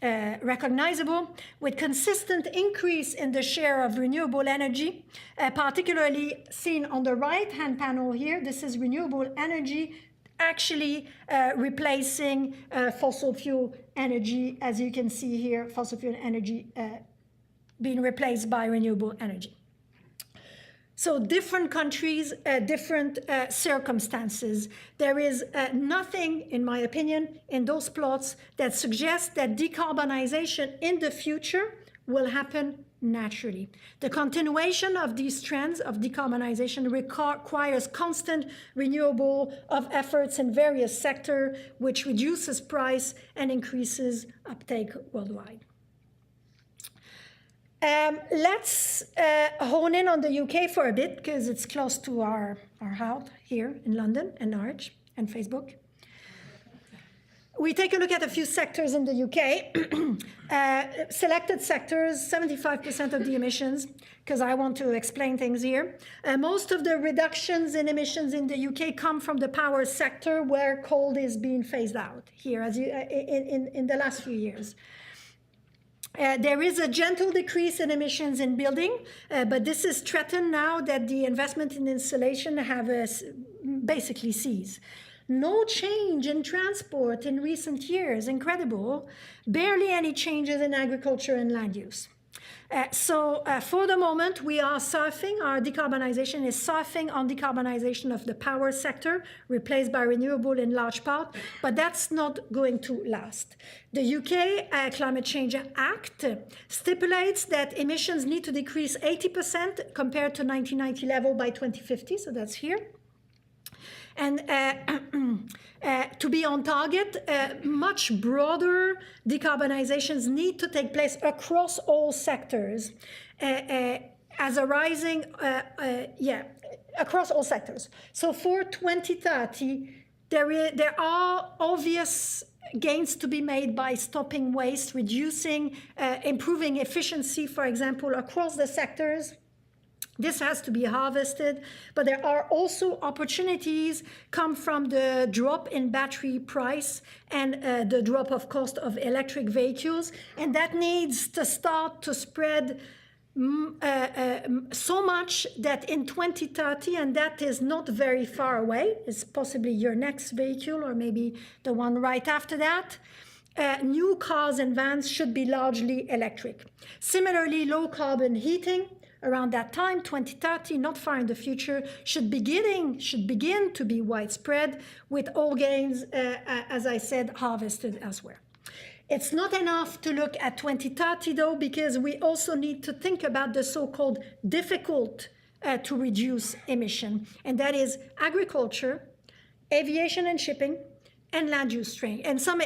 B: recognizable, with consistent increase in the share of renewable energy, particularly seen on the right-hand panel here. This is renewable energy actually replacing fossil fuel energy, as you can see here, fossil fuel energy being replaced by renewable energy. So different countries, different circumstances. There is nothing, in my opinion, in those plots that suggests that decarbonization in the future will happen naturally. The continuation of these trends of decarbonization requires constant renewal of efforts in various sectors, which reduces price and increases uptake worldwide. Let's hone in on the UK for a bit, because it's close to our house here in London and Norwich and Facebook. We take a look at a few sectors in the UK. Selected sectors, 75% of the emissions, because I want to explain things here. Most of the reductions in emissions in the UK come from the power sector, where coal is being phased out here as in the last few years. There is a gentle decrease in emissions in building, but this is threatened now that the investment in insulation have basically ceased. No change in transport in recent years, incredible. Barely any changes in agriculture and land use. So for the moment, we are surfing, our decarbonization is surfing on decarbonization of the power sector, replaced by renewable in large part, but that's not going to last. The UK Climate Change Act stipulates that emissions need to decrease 80% compared to 1990 level by 2050, so that's here. And to be on target, much broader decarbonizations need to take place across all sectors as a rising, across all sectors. So for 2030, there are obvious gains to be made by stopping waste, reducing, improving efficiency, for example, across the sectors. This has to be harvested, but there are also opportunities come from the drop in battery price and the drop of cost of electric vehicles, and that needs to start to spread so much that in 2030, and that is not very far away, it's possibly your next vehicle or maybe the one right after that, new cars and vans should be largely electric. Similarly, low carbon heating around that time, 2030, not far in the future, should begin to be widespread with all gains, as I said, harvested elsewhere. It's not enough to look at 2030 though, because we also need to think about the so-called difficult to reduce emission, and that is agriculture, aviation and shipping, and land use strain, and some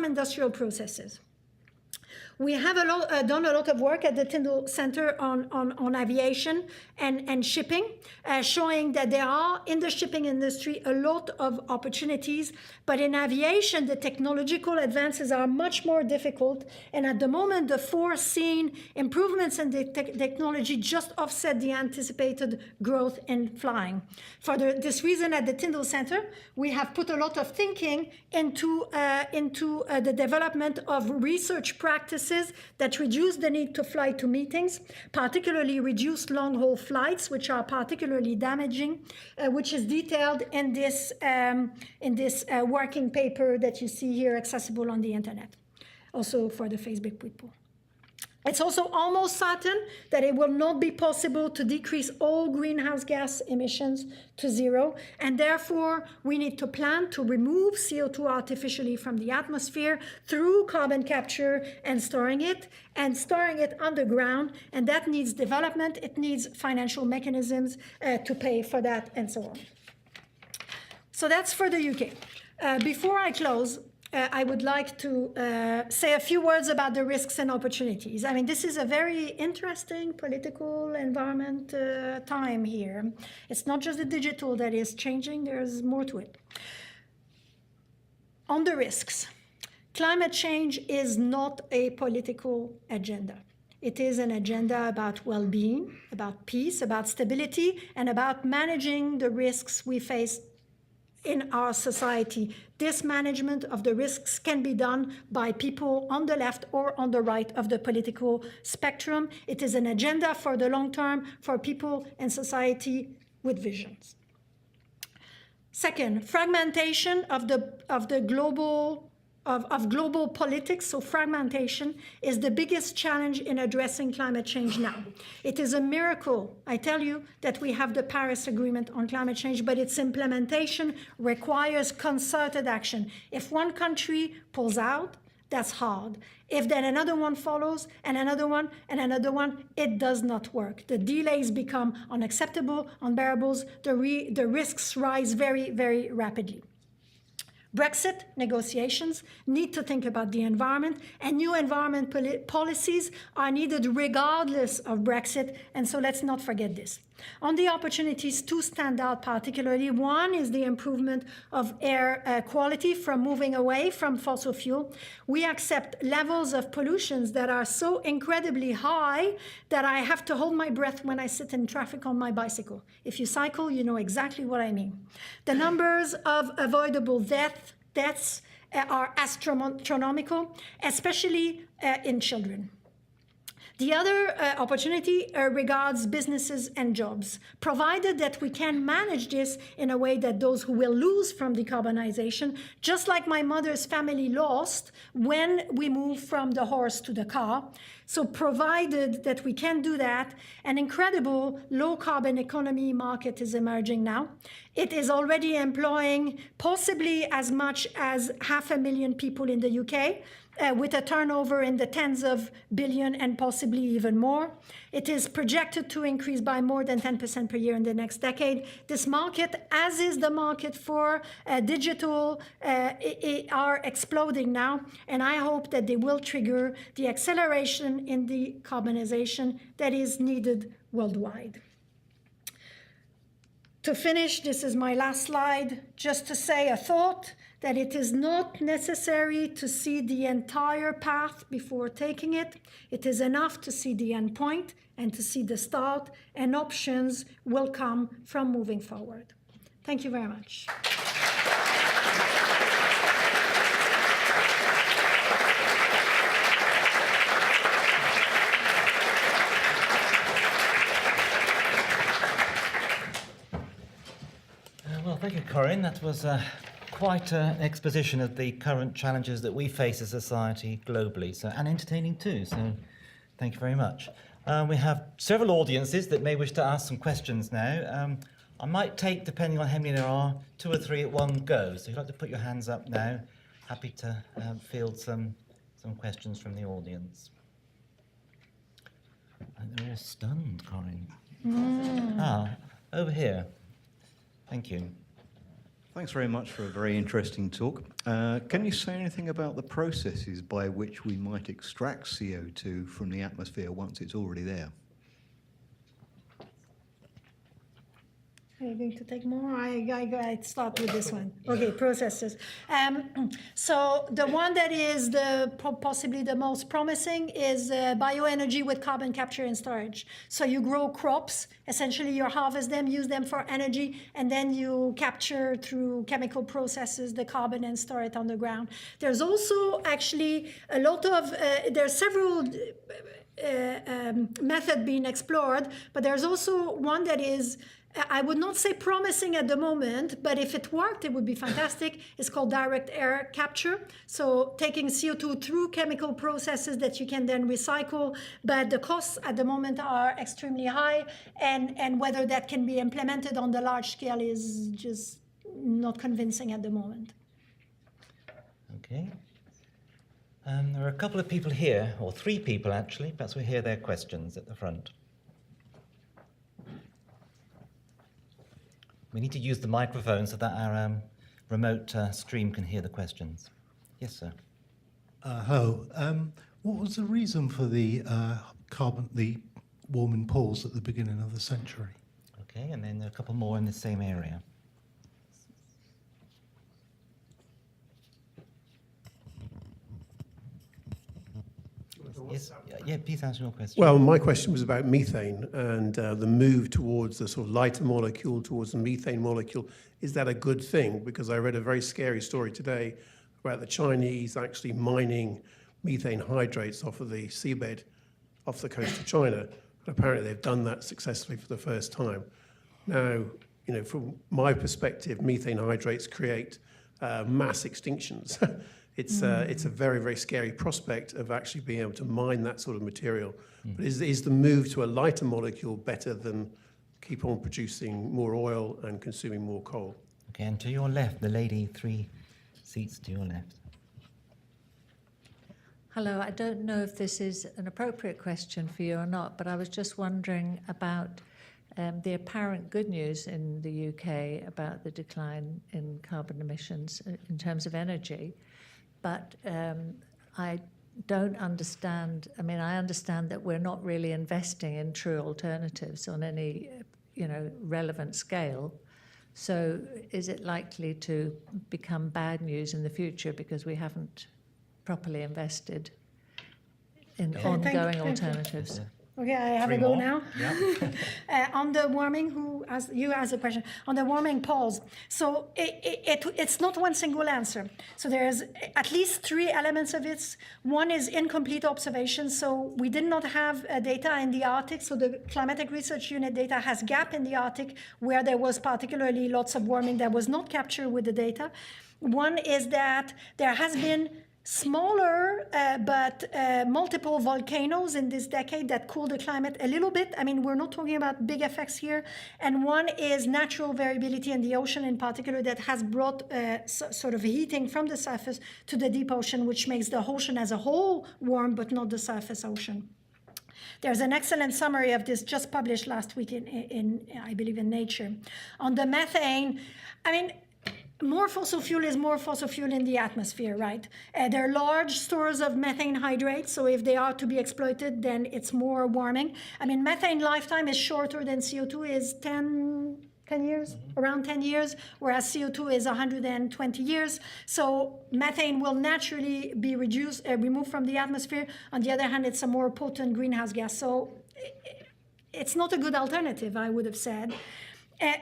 B: industrial processes. We have done a lot of work at the Tyndall Center on aviation and shipping, showing that there are in the shipping industry a lot of opportunities, but in aviation the technological advances are much more difficult, and at the moment the foreseen improvements in the technology just offset the anticipated growth in flying. For this reason, at the Tyndall Center we have put a lot of thinking into the development of research practices that reduce the need to fly to meetings, particularly reduce long-haul flights, which are particularly damaging, which is detailed in this working paper that you see here, accessible on the internet, also for the Facebook people. It's also almost certain that it will not be possible to decrease all greenhouse gas emissions to zero, and therefore we need to plan to remove CO2 artificially from the atmosphere through carbon capture and storing it underground, and that needs development, it needs financial mechanisms to pay for that, and so on. So that's for the UK. Before I close, I would like to say a few words about the risks and opportunities. I mean, this is a very interesting political environment time here. It's not just the digital that is changing, there's more to it. On the risks, climate change is not a political agenda. It is an agenda about well-being, about peace, about stability, and about managing the risks we face in our society. This management of the risks can be done by people on the left or on the right of the political spectrum. It is an agenda for the long term for people in society with visions. Second, fragmentation of global politics, so fragmentation is the biggest challenge in addressing climate change now. It is a miracle, I tell you, that we have the Paris Agreement on climate change, but its implementation requires concerted action. If one country pulls out, that's hard. If then another one follows, and another one, and another one, it does not work. The delays become unacceptable, unbearable, the risks rise very, very rapidly. Brexit negotiations need to think about the environment, and new environment policies are needed regardless of Brexit, and so let's not forget this. On the opportunities, two stand out particularly. One is the improvement of air quality from moving away from fossil fuel. We accept levels of pollutions that are so incredibly high that I have to hold my breath when I sit in traffic on my bicycle. If you cycle, you know exactly what I mean. The numbers of avoidable deaths are astronomical, especially in children. The other opportunity regards businesses and jobs, provided that we can manage this in a way that those who will lose from decarbonization, just like my mother's family lost when we moved from the horse to the car. So provided that we can do that, an incredible low-carbon economy market is emerging now. It is already employing possibly as much as 500,000 people in the UK, with a turnover in the tens of billion and possibly even more. It is projected to increase by more than 10% per year in the next decade. This market, as is the market for digital, are exploding now, and I hope that they will trigger the acceleration in the decarbonisation that is needed worldwide. To finish, this is my last slide, just to say a thought that it is not necessary to see the entire path before taking it. It is enough to see the end point and to see the start, and options will come from moving forward. Thank you very much.
C: Well, thank you, Corinne. That was quite an exposition of the current challenges that we face as a society globally, and entertaining too, so thank you very much. We have several audiences that may wish to ask some questions now. I might take, depending on how many there are, 2 or 3 at one go. So if you'd like to put your hands up now, happy to field some questions from the audience. And they're all stunned, Corinne. Over here. Thank you.
D: Thanks very much for a very interesting talk. Can you say anything about the processes by which we might extract CO2 from the atmosphere once it's already there?
B: Are you going to take more? I start with this one. Okay, processes. So the one that is possibly the most promising is bioenergy with carbon capture and storage. So you grow crops, essentially you harvest them, use them for energy, and then you capture through chemical processes the carbon and store it on the ground. There's also actually a lot of, there's several method being explored, but there's also one that is, I would not say promising at the moment, but if it worked, it would be fantastic. It's called direct air capture. So taking CO2 through chemical processes that you can then recycle, but the costs at the moment are extremely high, and whether that can be implemented on the large scale is just not convincing at the moment.
C: Okay. There are a couple of people here, or 3 people actually. Perhaps we'll hear their questions at the front. We need to use the microphone so that our remote stream can hear the questions. Yes, sir.
E: Hello. What was the reason for the warming poles at the beginning of the century?
C: Okay, and then there are a couple more in the same area. Yes, yeah, please answer your question.
F: Well, my question was about methane and the move towards the sort of lighter molecule, towards the methane molecule. Is that a good thing? Because I read a very scary story today about the Chinese actually mining methane hydrates off of the seabed off the coast of China. But apparently they've done that successfully for the first time. Now, you know, from my perspective, methane hydrates create mass extinctions. It's a very, very scary prospect of actually being able to mine that sort of material. But is the move to a lighter molecule better than keep on producing more oil and consuming more coal?
C: Okay, and to your left, the lady 3 seats to your left.
G: Hello, I don't know if this is an appropriate question for you or not, but I was just wondering about the apparent good news in the UK about the decline in carbon emissions in terms of energy. But I don't understand, I mean, I understand that we're not really investing in true alternatives on any, relevant scale. So is it likely to become bad news in the future because we haven't properly invested in ongoing alternatives?
B: Okay, I have
C: 3
B: a go
C: more.
B: now.
C: Yeah.
B: On the warming, you asked a question. On the warming poles, so it's not one single answer. So there's at least 3 elements of it. One is incomplete observation. So we did not have data in the Arctic. So the Climatic Research Unit data has gap in the Arctic where there was particularly lots of warming that was not captured with the data. One is that there has been smaller but multiple volcanoes in this decade that cool the climate a little bit. I mean, we're not talking about big effects here. And one is natural variability in the ocean in particular that has brought sort of heating from the surface to the deep ocean, which makes the ocean as a whole warm, but not the surface ocean. There's an excellent summary of this just published last week in I believe, in Nature. On the methane, I mean, more fossil fuel is more fossil fuel in the atmosphere, right? There are large stores of methane hydrate, so if they are to be exploited, then it's more warming. I mean, methane lifetime is shorter than CO2 is 10 years, around 10 years, whereas CO2 is 120 years. So methane will naturally be removed from the atmosphere. On the other hand, it's a more potent greenhouse gas. So it's not a good alternative, I would have said.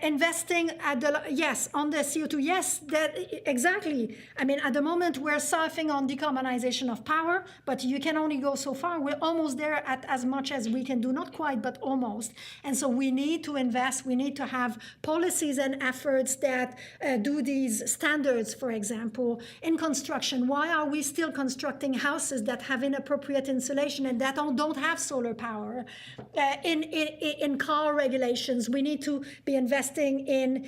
B: Investing at the, yes, on the CO2, yes, that exactly. I mean, at the moment we're surfing on decarbonization of power, but you can only go so far. We're almost there at as much as we can do, not quite, but almost. And so we need to invest, we need to have policies and efforts that do these standards, for example, in construction. Why are we still constructing houses that have inappropriate insulation and that don't have solar power? In car regulations, we need to be investing in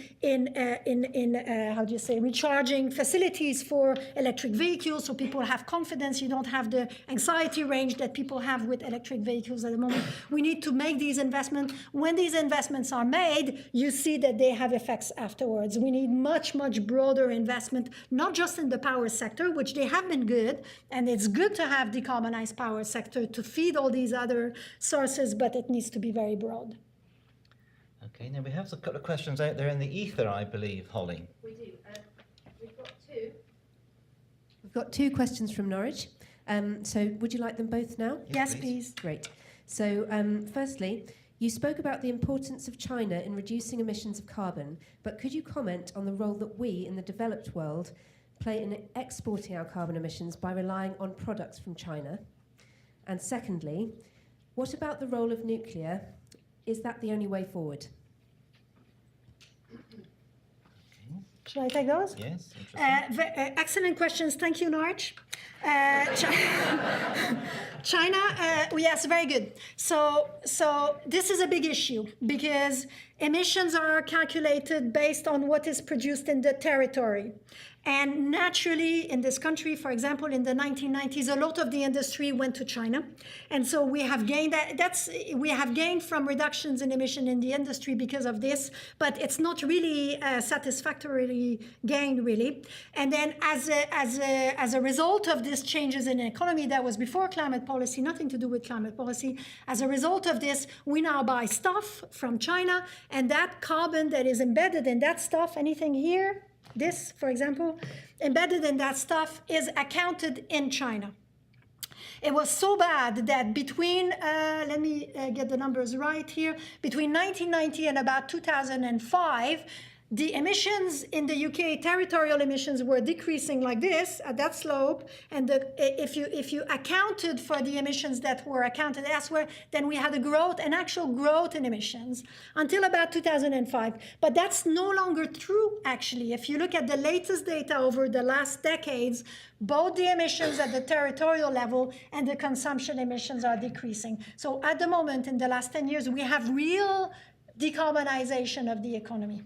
B: how do you say, recharging facilities for electric vehicles, so people have confidence. You don't have the anxiety range that people have with electric vehicles at the moment. We need to make these investments. When these investments are made, you see that they have effects afterwards. We need much, much broader investment, not just in the power sector, which they have been good, and it's good to have decarbonized power sector to feed all these other sources, but it needs to be very broad.
C: Okay, now we have a couple of questions out there in the ether, I believe, Holly.
H: We do. We've got two. We've got two questions from Norwich. So would you like them both now?
B: Yes, please.
H: Great. So firstly, you spoke about the importance of China in reducing emissions of carbon, but could you comment on the role that we in the developed world play in exporting our carbon emissions by relying on products from China? And secondly, what about the role of nuclear? Is that the only way forward?
B: Should I take those?
C: Yes,
B: Excellent questions. Thank you, Norwich. China, yes, very good. So this is a big issue because emissions are calculated based on what is produced in the territory. And naturally, in this country, for example, in the 1990s, a lot of the industry went to China. And so we have gained we have gained from reductions in emission in the industry because of this, but it's not really satisfactorily gained, really. And then as a result of these changes in the economy that was before climate policy, nothing to do with climate policy, as a result of this, we now buy stuff from China, and that carbon that is embedded in that stuff, anything here, this, for example, embedded in that stuff is accounted in China. It was so bad that between, let me get the numbers right here, between 1990 and about 2005, the emissions in the UK, territorial emissions, were decreasing like this at that slope. And if you accounted for the emissions that were accounted elsewhere, then we had a growth, an actual growth in emissions until about 2005. But that's no longer true, actually. If you look at the latest data over the last decades, both the emissions at the territorial level and the consumption emissions are decreasing. So at the moment, in the last 10 years, we have real decarbonization of the economy.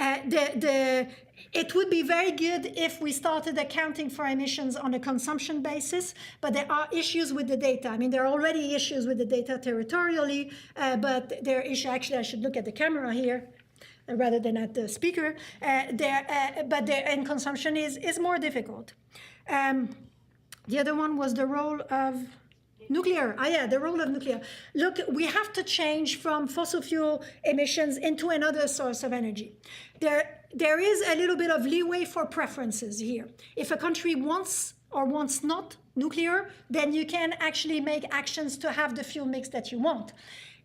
B: It would be very good if we started accounting for emissions on a consumption basis, but there are issues with the data. I mean, there are already issues with the data territorially, but there are issues. Actually, I should look at the camera here rather than at the speaker. And consumption is more difficult. The other one was the role of nuclear. The role of nuclear. Look, we have to change from fossil fuel emissions into another source of energy. There is a little bit of leeway for preferences here. If a country wants or wants not nuclear, then you can actually make actions to have the fuel mix that you want.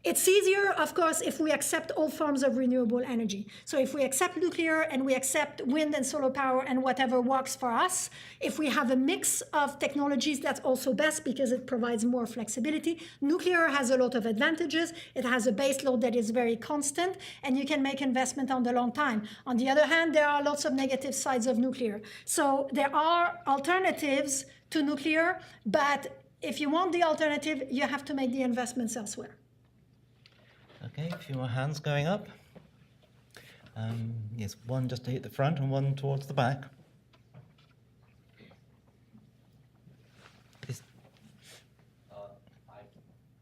B: It's easier, of course, if we accept all forms of renewable energy. So if we accept nuclear and we accept wind and solar power and whatever works for us, if we have a mix of technologies, that's also best because it provides more flexibility. Nuclear has a lot of advantages. It has a base load that is very constant, and you can make investment on the long time. On the other hand, there are lots of negative sides of nuclear. So there are alternatives to nuclear, but if you want the alternative, you have to make the investments elsewhere.
C: Okay, a few more hands going up. Yes, one just to hit the front and one towards the back. Yes.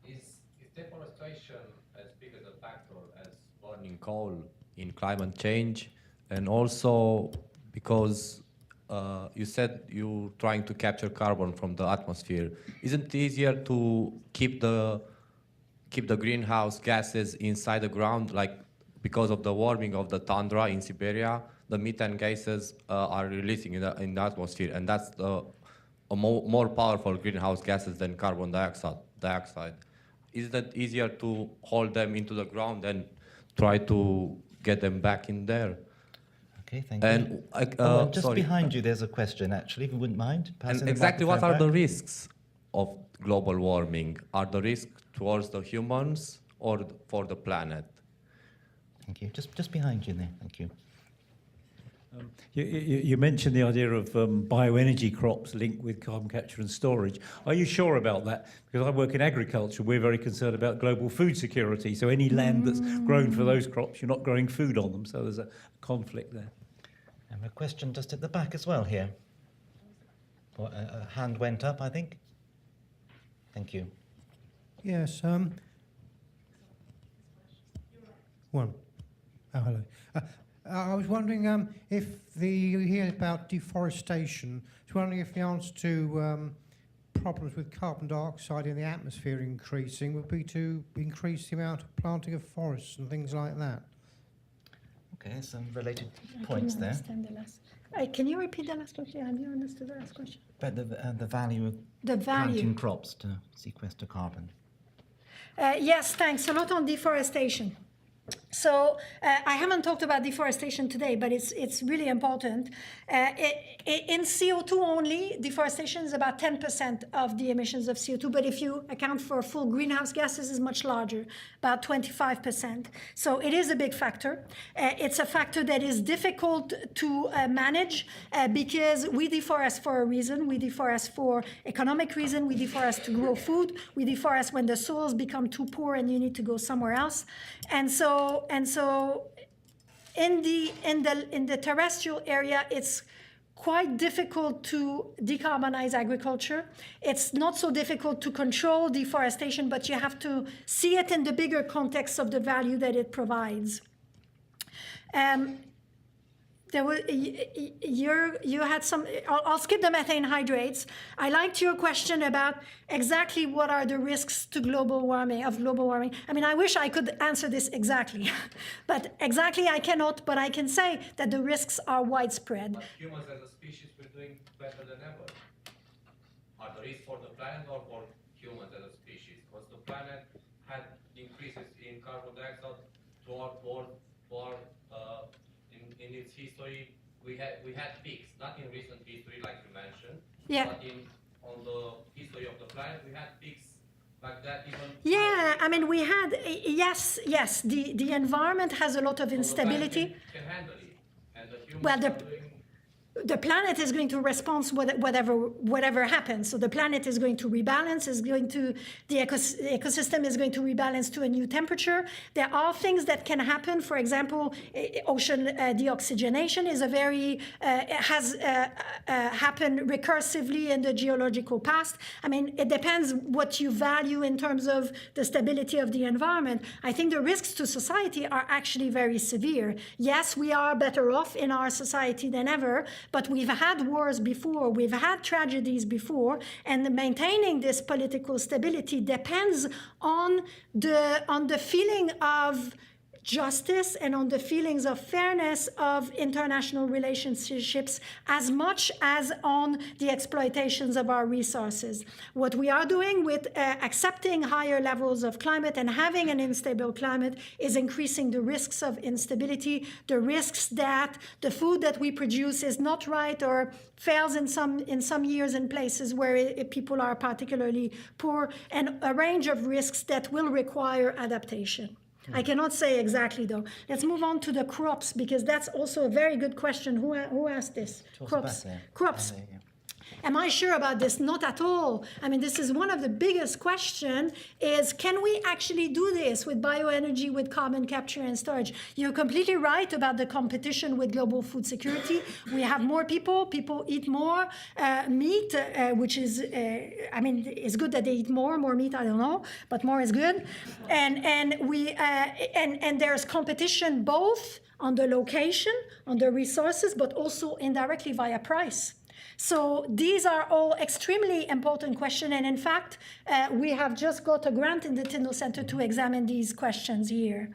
I: Is deforestation as big as a factor as burning coal in climate change? And also because you said you're trying to capture carbon from the atmosphere, isn't it easier to keep the greenhouse gases inside the ground, like because of the warming of the tundra in Siberia, the methane gases are releasing in the atmosphere, and that's more powerful greenhouse gases than carbon dioxide. Isn't it easier to hold them into the ground and try to get them back in there?
C: Okay, thank you. And just behind you, there's a question, actually, if you wouldn't mind.
I: And exactly what are the risks of global warming? Are the risks towards the humans or for the planet?
C: Thank you. Just behind you there. Thank you.
J: You mentioned the idea of bioenergy crops linked with carbon capture and storage. Are you sure about that? Because I work in agriculture, we're very concerned about global food security. So any land that's grown for those crops, you're not growing food on them. So there's a conflict there.
C: And a question just at the back as well here. A hand went up, I think. Thank you.
E: Yes. One. Oh, hello. I was wondering if you hear about deforestation. I was wondering if the answer to problems with carbon dioxide in the atmosphere increasing would be to increase the amount of planting of forests and things like that.
C: Okay, some related points there.
B: Can you repeat the last question? Have you understood the last question?
C: But the value of
B: The value.
C: planting crops to sequester carbon.
B: Yes, thanks. A lot on deforestation. So I haven't talked about deforestation today, but it's really important. In CO2 only, deforestation is about 10% of the emissions of CO2, but if you account for full greenhouse gases, it's much larger, about 25%. So it is a big factor. It's a factor that is difficult to manage because we deforest for a reason. We deforest for economic reason. We deforest to grow food. We deforest when the soils become too poor and you need to go somewhere else. And so in the terrestrial area, it's quite difficult to decarbonize agriculture. It's not so difficult to control deforestation, but you have to see it in the bigger context of the value that it provides. You had some. I'll skip the methane hydrates. I liked your question about exactly what are the risks to global warming. I mean, I wish I could answer this exactly, but exactly I cannot. But I can say that the risks are widespread.
I: But humans as a species, we're doing better than ever. Are the risks for the planet or for humans as a species? Because the planet had increases in carbon dioxide in its history, we had peaks, not in recent history like you mentioned, but on the history of the planet, we had peaks like that even.
B: Yeah, I mean, we had, yes, the environment has a lot of instability.
I: The planet can handle it, and the humans
B: the planet is going to respond whatever happens. So the planet is going to rebalance, the ecosystem is going to rebalance to a new temperature. There are things that can happen. For example, ocean deoxygenation is has happened recursively in the geological past. I mean, it depends what you value in terms of the stability of the environment. I think the risks to society are actually very severe. Yes, we are better off in our society than ever, but we've had wars before, we've had tragedies before, and maintaining this political stability depends on the feeling of justice and on the feelings of fairness of international relationships as much as on the exploitations of our resources. What we are doing with accepting higher levels of climate and having an unstable climate is increasing the risks of instability, the risks that the food that we produce is not right or fails in some years in places where people are particularly poor, and a range of risks that will require adaptation. I cannot say exactly, though. Let's move on to the crops, because that's also a very good question. Who asked this? Crops. Crops. Am I sure about this? Not at all. I mean, this is one of the biggest questions, is can we actually do this with bioenergy, with carbon capture and storage? You're completely right about the competition with global food security. We have more people eat more meat, which is, I mean, it's good that they eat more meat, I don't know, but more is good. And there's competition both on the location, on the resources, but also indirectly via price. So these are all extremely important questions, and in fact, we have just got a grant in the Tyndall Center to examine these questions here.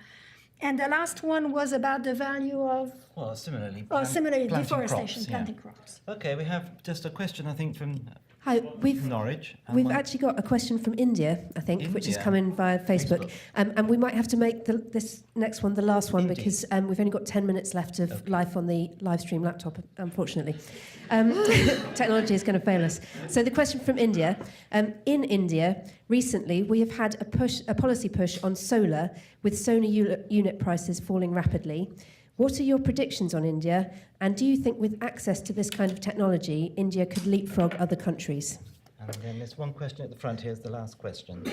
B: And the last one was about the value of...
C: Well, similarly,
B: deforestation, planting crops.
C: Okay, we have just a question, I think, from
H: Hi,
C: Norwich.
H: We've actually got a question from India, I think, which has come in via Facebook. And we might have to make this next one the last one, because we've only got 10 minutes left of life on the live stream laptop, unfortunately. Technology is going to fail us. So the question from India. In India, recently, we have had a policy push on solar, with solar unit prices falling rapidly. What are your predictions on India? And do you think with access to this kind of technology, India could leapfrog other countries?
C: And then there's one question at the front. Here's the last question.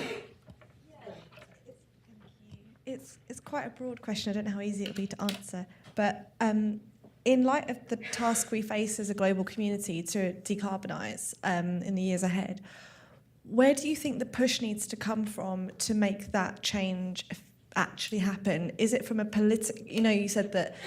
K: It's quite a broad question. I don't know how easy it'll be to answer. But in light of the task we face as a global community to decarbonise in the years ahead, where do you think the push needs to come from to make that change actually happen? Is it from a political... you said that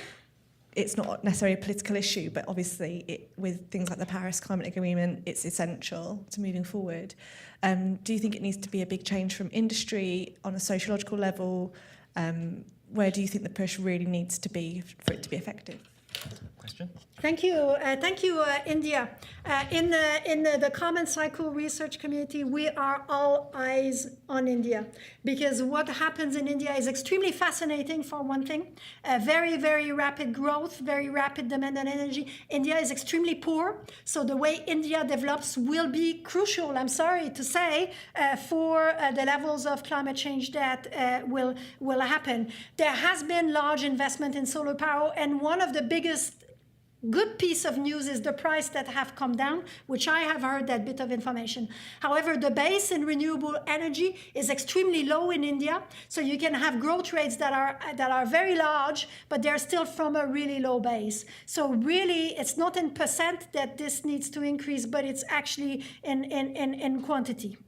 K: it's not necessarily a political issue, but obviously with things like the Paris Climate Agreement, it's essential to moving forward. Do you think it needs to be a big change from industry on a sociological level? Where do you think the push really needs to be for it to be effective?
C: Question?
B: Thank you, India. In the Carbon Cycle research community, we are all eyes on India, because what happens in India is extremely fascinating, for one thing. Very, very rapid growth, very rapid demand on energy. India is extremely poor, so the way India develops will be crucial, I'm sorry to say, for the levels of climate change that will happen. There has been large investment in solar power, and one of the biggest good piece of news is the price that have come down, which I have heard that bit of information. However, the base in renewable energy is extremely low in India, so you can have growth rates that are very large, but they're still from a really low base. So really, it's not in percent that this needs to increase, but it's actually in quantity.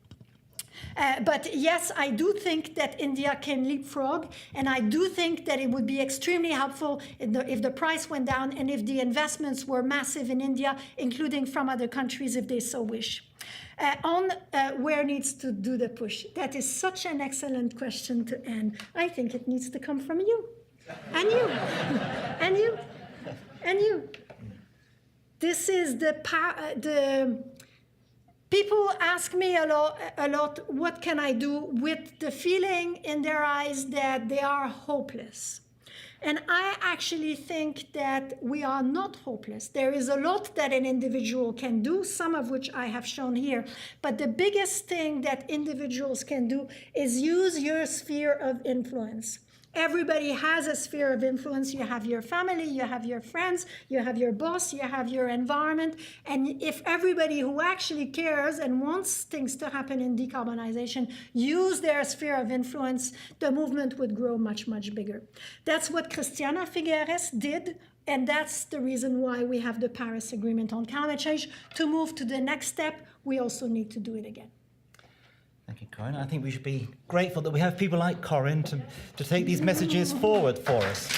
B: But yes, I do think that India can leapfrog, and I do think that it would be extremely helpful if the price went down and if the investments were massive in India, including from other countries if they so wish. On where needs to do the push, that is such an excellent question to end. I think it needs to come from you, and you, and you, and you. This is the people ask me a lot, what can I do, with the feeling in their eyes that they are hopeless. And I actually think that we are not hopeless. There is a lot that an individual can do, some of which I have shown here. But the biggest thing that individuals can do is use your sphere of influence. Everybody has a sphere of influence. You have your family, you have your friends, you have your boss, you have your environment. And if everybody who actually cares and wants things to happen in decarbonization use their sphere of influence, the movement would grow much, much bigger. That's what Christiana Figueres did, and that's the reason why we have the Paris Agreement on climate change. To move to the next step, we also need to do it again.
C: Thank you, Corinne. I think we should be grateful that we have people like Corinne to take these messages forward for us.